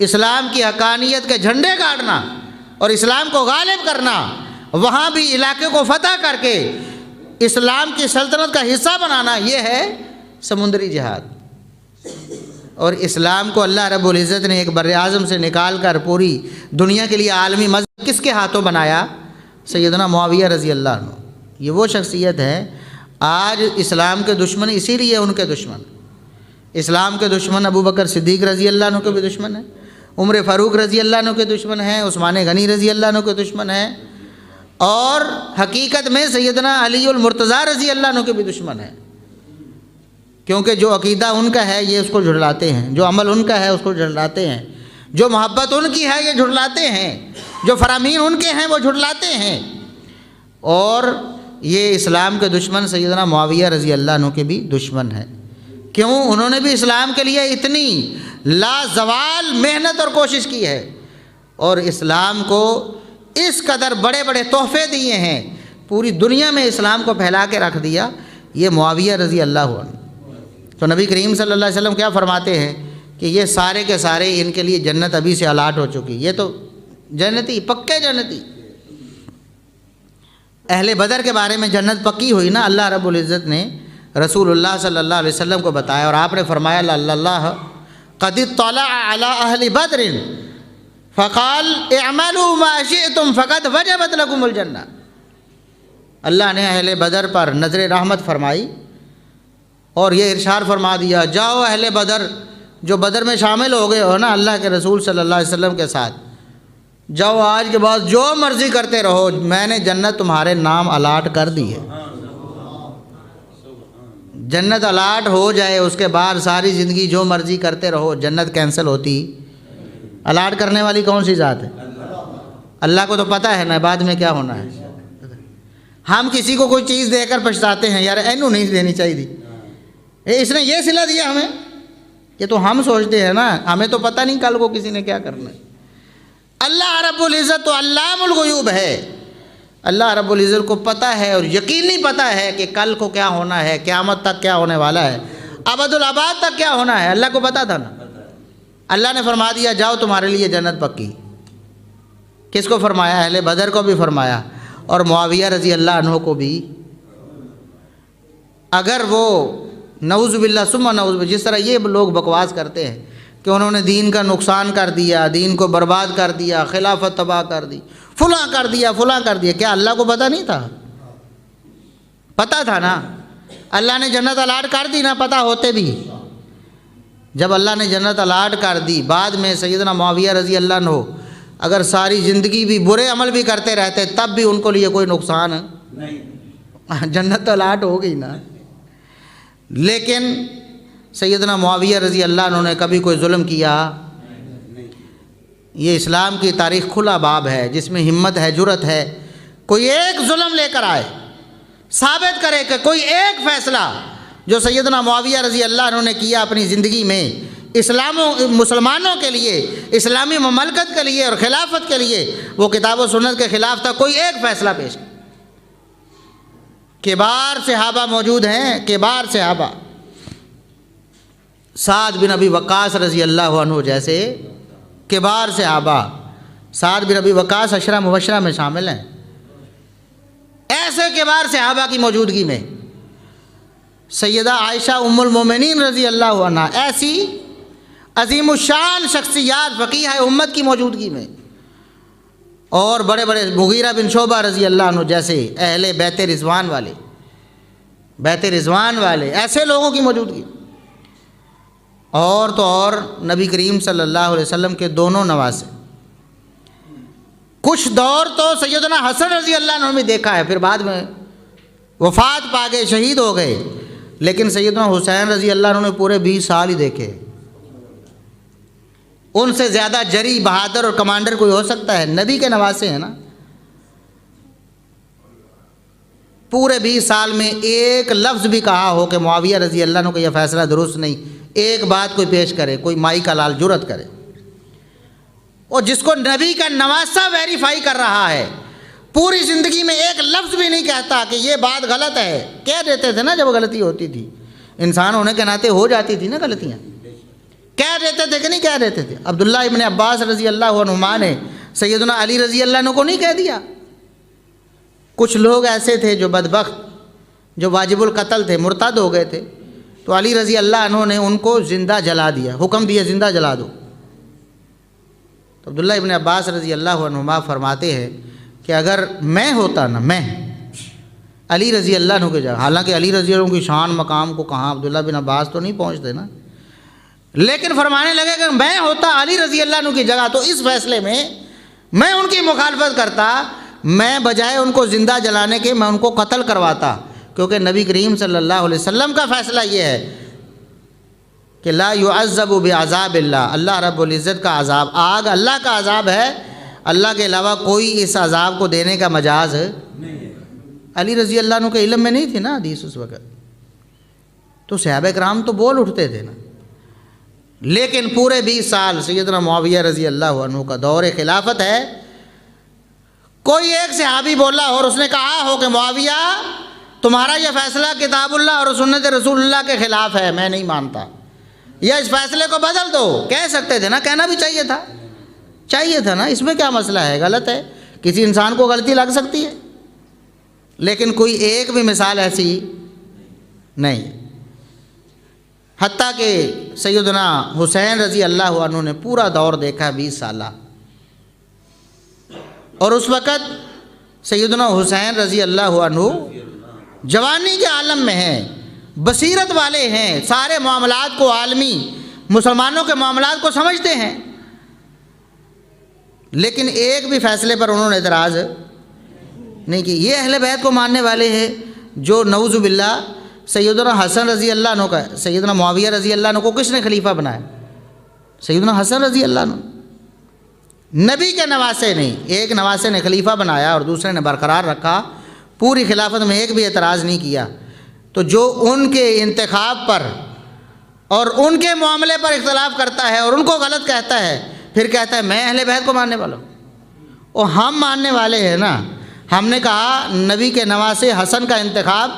اسلام کی حقانیت کے جھنڈے گاڑنا اور اسلام کو غالب کرنا، وہاں بھی علاقے کو فتح کر کے اسلام کی سلطنت کا حصہ بنانا، یہ ہے سمندری جہاد. اور اسلام کو اللہ رب العزت نے ایک بر اعظم سے نکال کر پوری دنیا کے لیے عالمی مذہب کس کے ہاتھوں بنایا؟ سیدنا معاویہ رضی اللہ عنہ. یہ وہ شخصیت ہے، آج اسلام کے دشمن اسی لیے ان کے دشمن. اسلام کے دشمن ابو بکر صدیق رضی اللہ عنہ کے بھی دشمن ہیں، عمر فاروق رضی اللہ عنہ کے دشمن ہیں، عثمان غنی رضی اللہ عنہ کے دشمن ہیں، اور حقیقت میں سیدنا علی المرتضیٰ رضی اللہ عنہ کے بھی دشمن ہیں. کیونکہ جو عقیدہ ان کا ہے یہ اس کو جھٹلاتے ہیں، جو عمل ان کا ہے اس کو جھٹلاتے ہیں، جو محبت ان کی ہے یہ جھٹلاتے ہیں، جو فرامین ان کے ہیں وہ جھٹلاتے ہیں. اور یہ اسلام کے دشمن سیدنا معاویہ رضی اللہ عنہ کے بھی دشمن ہیں. کیوں؟ انہوں نے بھی اسلام کے لیے اتنی لازوال محنت اور کوشش کی ہے اور اسلام کو اس قدر بڑے بڑے تحفے دیے ہیں، پوری دنیا میں اسلام کو پھیلا کے رکھ دیا، یہ معاویہ رضی اللہ عنہ. تو نبی کریم صلی اللہ علیہ وسلم کیا فرماتے ہیں کہ یہ سارے کے سارے ان کے لیے جنت ابھی سے الاٹ ہو چکی، یہ تو جنتی، پکے جنتی. اہل بدر کے بارے میں جنت پکی ہوئی نا، اللہ رب العزت نے رسول اللہ صلی اللہ علیہ وسلم کو بتایا اور آپ نے فرمایا اللہ قد اطلع علی اہل بدر فقال اعملوا ما شئتم فقد وجبت لكم الجنہ. اللہ نے اہل بدر پر نظر رحمت فرمائی اور یہ ارشاد فرما دیا، جاؤ اہل بدر جو بدر میں شامل ہو گئے ہو نا اللہ کے رسول صلی اللہ علیہ وسلم کے ساتھ، جاؤ آج کے بعد جو مرضی کرتے رہو، میں نے جنت تمہارے نام الاٹ کر دی ہے. جنت الاٹ ہو جائے اس کے بعد ساری زندگی جو مرضی کرتے رہو، جنت کینسل ہوتی؟ الاٹ کرنے والی کون سی ذات ہے؟ اللہ کو تو پتہ ہے نا بعد میں کیا ہونا ہے. ہم کسی کو کوئی چیز دے کر پچھتاتے ہیں، یار اینو نہیں دینی چاہیے تھی، اس نے یہ صلہ دیا ہمیں، یہ تو ہم سوچتے ہیں نا، ہمیں تو پتہ نہیں کل کو کسی نے کیا کرنا ہے. اللہ رب العزت تو علام الغیوب ہے، اللہ رب العزت کو پتہ ہے اور یقینی پتہ ہے کہ کل کو کیا ہونا ہے، قیامت تک کیا ہونے والا ہے، ابد الآباد تک کیا ہونا ہے. اللہ کو پتہ تھا نا. اللہ نے فرما دیا جاؤ تمہارے لیے جنت پکی. کس کو فرمایا؟ اہل بدر کو بھی فرمایا اور معاویہ رضی اللہ عنہ کو بھی. اگر وہ نعوذ باللہ ثم نعوذ باللہ، جس طرح یہ لوگ بکواس کرتے ہیں کہ انہوں نے دین کا نقصان کر دیا، دین کو برباد کر دیا، خلافت تباہ کر دی، فلاں کر دیا، فلاں کر دیا، کیا اللہ کو پتہ نہیں تھا؟ پتہ تھا نا. اللہ نے جنت الاٹ کر دی نا پتہ ہوتے بھی. جب اللہ نے جنت الاٹ کر دی، بعد میں سیدنا معاویہ رضی اللہ عنہ اگر ساری زندگی بھی برے عمل بھی کرتے رہتے تب بھی ان کو لیے کوئی نقصان نہیں، جنت تو الاٹ ہو گئی نا. لیکن سیدنا معاویہ رضی اللہ عنہ نے کبھی کوئی ظلم کیا؟ یہ اسلام کی تاریخ کھلا باب ہے جس میں ہمت ہے، جرأت ہے. کوئی ایک ظلم لے کر آئے، ثابت کرے کہ کوئی ایک فیصلہ جو سیدنا معاویہ رضی اللہ عنہ نے کیا اپنی زندگی میں مسلمانوں کے لیے، اسلامی مملکت کے لیے اور خلافت کے لیے، وہ کتاب و سنت کے خلاف تھا. کوئی ایک فیصلہ پیش. کبار صحابہ موجود ہیں، کبار صحابہ، سعد بن ابی وقاص رضی اللہ عنہ جیسے کبار صحابہ. سعد بن ابی وقاص عشرہ مبشرہ میں شامل ہیں. ایسے کبار صحابہ کی موجودگی میں سیدہ عائشہ ام المومنین رضی اللہ عنہ، ایسی عظیم الشان شخصیات فقیہ امت کی موجودگی میں، اور بڑے بڑے مغیرہ بن شعبہ رضی اللہ عنہ جیسے اہل بیت رضوان والے ایسے لوگوں کی موجودگی، اور تو اور نبی کریم صلی اللہ علیہ وسلم کے دونوں نواسے کچھ دور تو سیدنا حسن رضی اللہ عنہ بھی دیکھا ہے، پھر بعد میں وفات پا گئے، شہید ہو گئے، لیکن سیدنا حسین رضی اللہ عنہ نے پورے 20 سال ہی دیکھے۔ ان سے زیادہ جری، بہادر اور کمانڈر کوئی ہو سکتا ہے؟ نبی کے نواسے ہیں نا۔ پورے 20 سال میں ایک لفظ بھی کہا ہو کہ معاویہ رضی اللہ عنہ کا یہ فیصلہ درست نہیں، ایک بات کوئی پیش کرے، کوئی مائی کا لال جرأت کرے، اور جس کو نبی کا نواسہ ویریفائی کر رہا ہے، پوری زندگی میں ایک لفظ بھی نہیں کہتا کہ یہ بات غلط ہے۔ کہہ دیتے تھے نا جب غلطی ہوتی تھی، انسان ہونے کے ناطے ہو جاتی تھی نا غلطیاں، کہہ دیتے تھے کہ نہیں کہہ دیتے تھے؟ عبداللہ ابن عباس رضی اللہ عنہما نے سیدنا علی رضی اللہ عنہ کو نہیں کہہ دیا؟ کچھ لوگ ایسے تھے جو بدبخت، جو واجب القتل تھے، مرتد ہو گئے تھے، تو علی رضی اللہ عنہ نے ان کو زندہ جلا دیا، حکم دیا زندہ جلا دو۔ تو عبداللہ ابن عباس رضی اللہ عنہما فرماتے ہیں کہ اگر میں ہوتا نا، میں علی رضی اللہ عنہ کی جگہ، حالانکہ علی رضی اللہ عنہ کی شان مقام کو کہاں عبداللہ بن عباس تو نہیں پہنچتے نا، لیکن فرمانے لگے کہ میں ہوتا علی رضی اللہ عنہ کی جگہ تو اس فیصلے میں ان کی مخالفت کرتا، میں بجائے ان کو زندہ جلانے کے میں ان کو قتل کرواتا، کیونکہ نبی کریم صلی اللہ علیہ وسلم کا فیصلہ یہ ہے کہ لا يعذب بعذاب اللہ، اللہ رب العزت کا عذاب، آگ اللہ کا عذاب ہے، اللہ کے علاوہ کوئی اس عذاب کو دینے کا مجاز نہیں۔ علی رضی اللہ عنہ کے علم میں نہیں تھی نا حدیث اس وقت، تو صحابہ کرام تو بول اٹھتے تھے نا، لیکن پورے 20 سال سیدنا معاویہ رضی اللہ عنہ کا دور خلافت ہے، کوئی ایک صحابی بولا اور اس نے کہا ہو کہ معاویہ تمہارا یہ فیصلہ کتاب اللہ اور سنت رسول اللہ کے خلاف ہے، میں نہیں مانتا، یا اس فیصلے کو بدل دو، کہہ سکتے تھے نا، کہنا بھی چاہیے تھا نا، اس میں کیا مسئلہ ہے؟ غلط ہے، کسی انسان کو غلطی لگ سکتی ہے، لیکن کوئی ایک بھی مثال ایسی نہیں۔ حتیٰ کہ سیدنا حسین رضی اللہ عنہ نے پورا دور دیکھا 20 سالہ، اور اس وقت سیدنا حسین رضی اللہ عنہ جوانی کے عالم میں ہیں، بصیرت والے ہیں، سارے معاملات کو، عالمی مسلمانوں کے معاملات کو سمجھتے ہیں، لیکن ایک بھی فیصلے پر انہوں نے اعتراض نہیں کی۔ یہ اہل بیت کو ماننے والے ہیں جو نعوذ باللہ سیدنا حسن رضی اللہ عنہ کا، سیدنا معاویہ رضی اللہ عنہ کو کس نے خلیفہ بنایا؟ سیدنا حسن رضی اللہ عنہ، نبی کے نواسے نہیں، ایک نواسے نے خلیفہ بنایا اور دوسرے نے برقرار رکھا، پوری خلافت میں ایک بھی اعتراض نہیں کیا۔ تو جو ان کے انتخاب پر اور ان کے معاملے پر اختلاف کرتا ہے اور ان کو غلط کہتا ہے، پھر کہتا ہے میں اہل بیت کو ماننے والا ہوں، اور ہم ماننے والے ہیں نا۔ ہم نے کہا نبی کے نواسے حسن کا انتخاب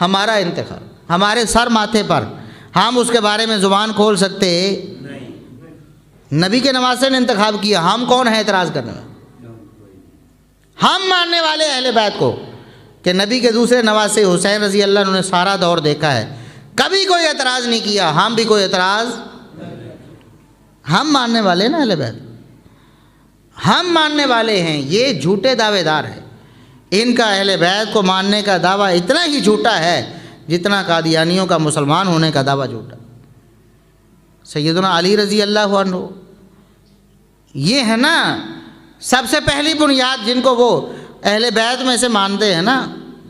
ہمارا انتخاب، ہمارے سر ماتھے پر، ہم اس کے بارے میں زبان کھول سکتے نہیں، نبی کے نواسے نے انتخاب کیا، ہم کون ہیں اعتراض کرنے میں؟ ہم ماننے والے اہل بیت کو کہ نبی کے دوسرے نواسے حسین رضی اللہ عنہ نے سارا دور دیکھا ہے، کبھی کوئی اعتراض نہیں کیا، ہم بھی کوئی اعتراض، ہم ماننے والے نا اہل بیت، ہم ماننے والے ہیں۔ یہ جھوٹے دعوے دار ہیں، ان کا اہل بیت کو ماننے کا دعویٰ اتنا ہی جھوٹا ہے جتنا قادیانیوں کا مسلمان ہونے کا دعویٰ جھوٹا۔ سیدنا علی رضی اللہ عنہ یہ ہے نا سب سے پہلی بنیاد، جن کو وہ اہل بیت میں سے مانتے ہیں نا،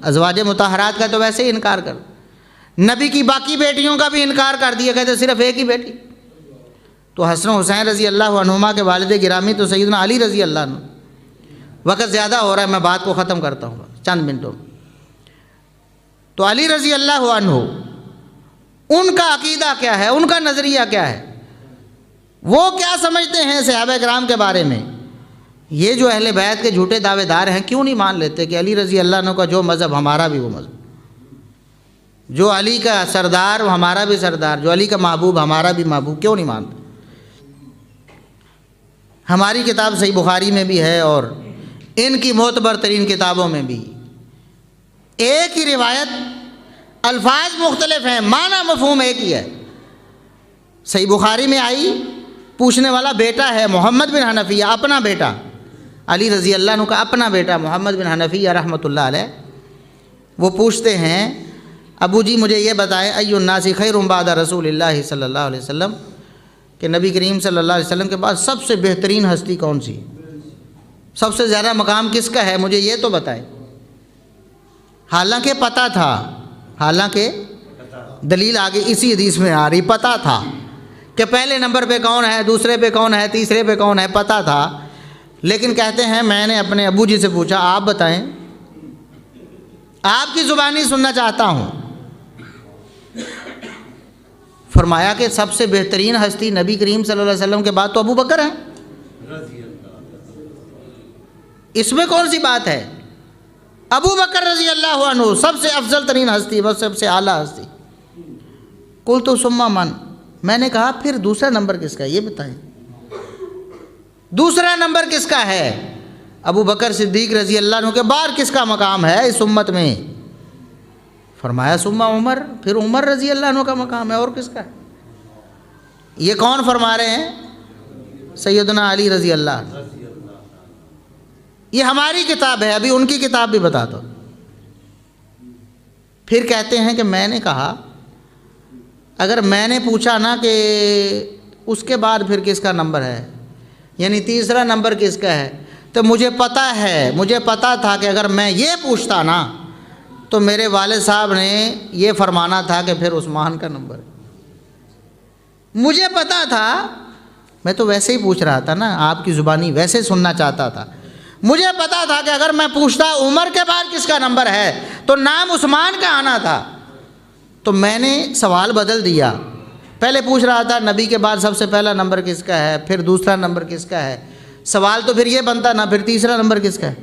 ازواج مطہرات کا تو ویسے ہی انکار کر، نبی کی باقی بیٹیوں کا بھی انکار کر دیا، کہتے صرف ایک ہی بیٹی۔ تو حسن و حسین رضی اللہ عنہما کے والد گرامی تو سیدنا علی رضی اللہ عنہ۔ وقت زیادہ ہو رہا ہے، میں بات کو ختم کرتا ہوں چند منٹوں میں۔ تو علی رضی اللہ عنہ، ان کا عقیدہ کیا ہے، ان کا نظریہ کیا ہے، وہ کیا سمجھتے ہیں صحابہ کرام کے بارے میں؟ یہ جو اہل بیت کے جھوٹے دعوے دار ہیں کیوں نہیں مان لیتے کہ علی رضی اللہ عنہ کا جو مذہب ہمارا بھی وہ مذہب، جو علی کا سردار ہمارا بھی سردار، جو علی کا محبوب ہمارا بھی محبوب، کیوں نہیں مانتے؟ ہماری کتاب صحیح بخاری میں بھی ہے اور ان کی معتبر ترین کتابوں میں بھی ایک ہی روایت، الفاظ مختلف ہیں، معنی مفہوم ایک ہی ہے۔ صحیح بخاری میں آئی، پوچھنے والا بیٹا ہے محمد بن حنفیہ، اپنا بیٹا، علی رضی اللہ عنہ کا اپنا بیٹا محمد بن حنفیہ رحمۃ اللہ علیہ، وہ پوچھتے ہیں ابو جی مجھے یہ بتائیں ای الناس خیر بعد رسول اللہ صلی اللہ علیہ وسلم، کہ نبی کریم صلی اللہ علیہ وسلم کے بعد سب سے بہترین ہستی کون سی؟ سب سے زیادہ مقام کس کا ہے مجھے یہ تو بتائیں۔ حالانکہ پتہ تھا، حالانکہ دلیل آگے اسی حدیث میں آ رہی، پتہ تھا کہ پہلے نمبر پہ کون ہے، دوسرے پہ کون ہے، تیسرے پہ کون ہے، پتہ تھا، لیکن کہتے ہیں میں نے اپنے ابو جی سے پوچھا آپ بتائیں، آپ کی زبانی سننا چاہتا ہوں۔ فرمایا کہ سب سے بہترین ہستی نبی کریم صلی اللہ علیہ وسلم کے بعد تو ابو بکر ہیں، اس میں کون سی بات ہے؟ ابو بکر رضی اللہ عنہ سب سے افضل ترین ہستی، بس سب سے اعلیٰ ہستی۔ قلت ثم من، میں نے کہا پھر دوسرا نمبر کس کا ہے یہ بتائیں، دوسرا نمبر کس کا ہے؟ ابو بکر صدیق رضی اللہ عنہ کے بعد کس کا مقام ہے اس امت میں؟ فرمایا ثم عمر، پھر عمر رضی اللہ عنہ کا مقام ہے، اور کس کا ہے؟ یہ کون فرما رہے ہیں؟ سیدنا علی رضی اللہ عنہ۔ یہ ہماری کتاب ہے، ابھی ان کی کتاب بھی بتا دو۔ پھر کہتے ہیں کہ میں نے کہا اگر میں نے پوچھا نا کہ اس کے بعد پھر کس کا نمبر ہے، یعنی تیسرا نمبر کس کا ہے، تو مجھے پتہ ہے، مجھے پتہ تھا کہ اگر میں یہ پوچھتا نا تو میرے والد صاحب نے یہ فرمانا تھا کہ پھر عثمان کا نمبر ہے۔ مجھے پتہ تھا، میں تو ویسے ہی پوچھ رہا تھا نا، آپ کی زبانی ویسے سننا چاہتا تھا۔ مجھے پتا تھا کہ اگر میں پوچھتا عمر کے بعد کس کا نمبر ہے تو نام عثمان کا آنا تھا، تو میں نے سوال بدل دیا، پہلے پوچھ رہا تھا نبی کے بعد سب سے پہلا نمبر کس کا ہے، پھر دوسرا نمبر کس کا ہے، سوال تو پھر یہ بنتا نا پھر تیسرا نمبر کس کا ہے،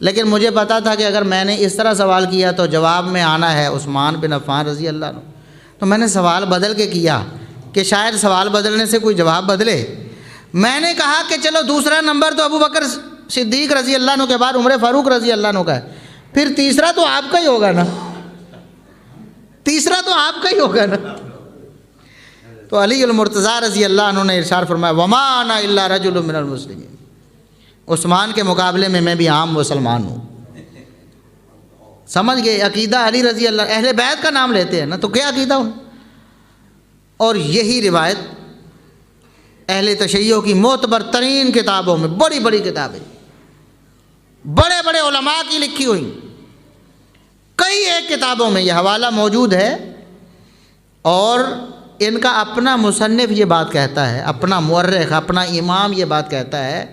لیکن مجھے پتا تھا کہ اگر میں نے اس طرح سوال کیا تو جواب میں آنا ہے عثمان بن عفان رضی اللہ عنہ، تو میں نے سوال بدل کے کیا کہ شاید سوال بدلنے سے کوئی جواب بدلے۔ میں نے کہا کہ چلو دوسرا نمبر تو ابو بکر صدیق رضی اللہ عنہ کے بعد عمر فاروق رضی اللہ عنہ کا ہے، پھر تیسرا تو آپ کا ہی ہوگا نا، تیسرا تو آپ کا ہی ہوگا نا۔ تو علی المرتضیٰ رضی اللہ عنہ نے ارشاد فرمایا وما انا الا رجل من المسلمین، عثمان کے مقابلے میں بھی عام مسلمان ہوں۔ سمجھ گئے؟ عقیدہ علی رضی اللہ، اہل بیت کا نام لیتے ہیں نا تو کیا عقیدہ ہوں۔ اور یہی روایت اہل تشیع کی معتبر ترین کتابوں میں، بڑی بڑی کتابیں، بڑے بڑے علماء کی لکھی ہوئی کئی ایک کتابوں میں یہ حوالہ موجود ہے، اور ان کا اپنا مصنف یہ بات کہتا ہے، اپنا مورخ، اپنا امام یہ بات کہتا ہے،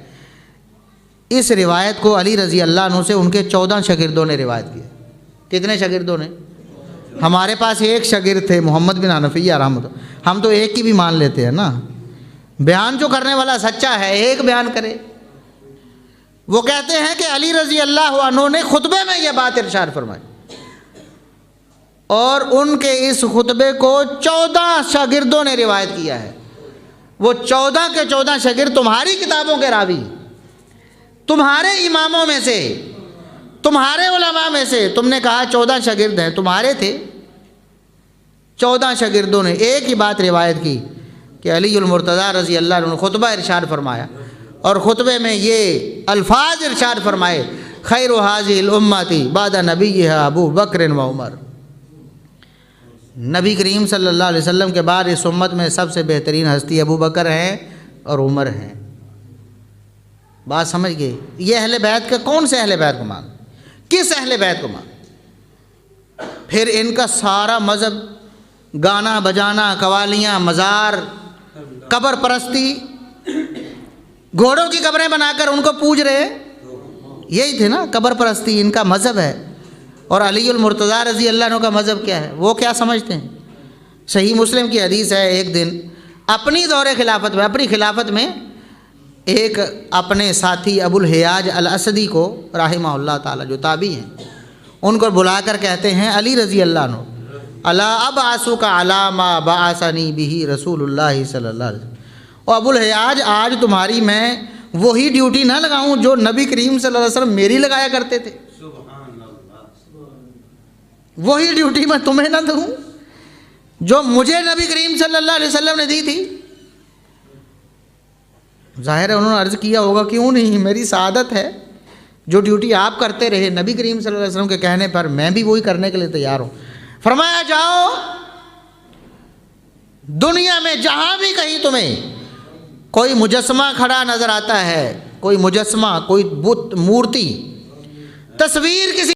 اس روایت کو علی رضی اللہ عنہ سے ان کے 14 شاگردوں نے روایت کی۔ کتنے شاگردوں نے؟ ہمارے پاس ایک شاگرد تھے محمد بن حنفیہ رحمۃ اللہ، ہم تو ایک کی بھی مان لیتے ہیں نا، بیان جو کرنے والا سچا ہے ایک بیان کرے۔ وہ کہتے ہیں کہ علی رضی اللہ عنہ نے خطبے میں یہ بات ارشاد فرمائی، اور ان کے اس خطبے کو 14 شاگردوں نے روایت کیا ہے۔ وہ 14 کے 14 شاگرد تمہاری کتابوں کے راوی، تمہارے اماموں میں سے، تمہارے علماء میں سے، تم نے کہا 14 شاگرد ہیں، تمہارے تھے 14 شاگردوں نے ایک ہی بات روایت کی کہ علی المرتضیٰ رضی اللہ عنہ خطبہ ارشاد فرمایا، اور خطبے میں یہ الفاظ ارشاد فرمائے خیر هذه الامة بعد نبیها ابو بکر و عمر۔ نبی کریم صلی اللہ علیہ وسلم کے بعد اس امت میں سب سے بہترین ہستی ابو بکر ہیں اور عمر ہیں۔ بات سمجھ گئے؟ یہ اہل بیت کا، کون سے اہل بیت کو مان، کس اہل بیت کو مان؟ پھر ان کا سارا مذہب گانا بجانا، قوالیاں، مزار، قبر پرستی، گھوڑوں کی قبریں بنا کر ان کو پوج رہے، یہی تھے نا قبر پرستی، ان کا مذہب ہے۔ اور علی المرتضیٰ رضی اللہ عنہ کا مذہب کیا ہے، وہ کیا سمجھتے ہیں؟ صحیح مسلم کی حدیث ہے، ایک دن اپنی دور خلافت میں، اپنی خلافت میں ایک اپنے ساتھی ابو الحیاج الاسدی کو رحمہ اللہ تعالی جو تابعی ہیں، ان کو بلا کر کہتے ہیں علی رضی اللہ عنہ الا ابعثک علی ما بعثنی بہ رسول اللہ صلی اللہ علیہ وسلم، اور ابو الحیاج آج تمہاری میں وہی ڈیوٹی نہ لگاؤں جو نبی کریم صلی اللہ علیہ وسلم میری لگایا کرتے تھے، وہی ڈیوٹی میں تمہیں نہ دوں جو مجھے نبی کریم صلی اللہ علیہ وسلم نے دی تھی۔ ظاہر ہے انہوں نے عرض کیا ہوگا کیوں نہیں، میری سعادت ہے، جو ڈیوٹی آپ کرتے رہے نبی کریم صلی اللہ علیہ وسلم کے کہنے پر میں بھی وہی کرنے کے لیے تیار ہوں۔ فرمایا جاؤ دنیا میں جہاں بھی کہیں تمہیں کوئی مجسمہ کھڑا نظر آتا ہے، کوئی مجسمہ، کوئی بت، مورتی، تصویر کسی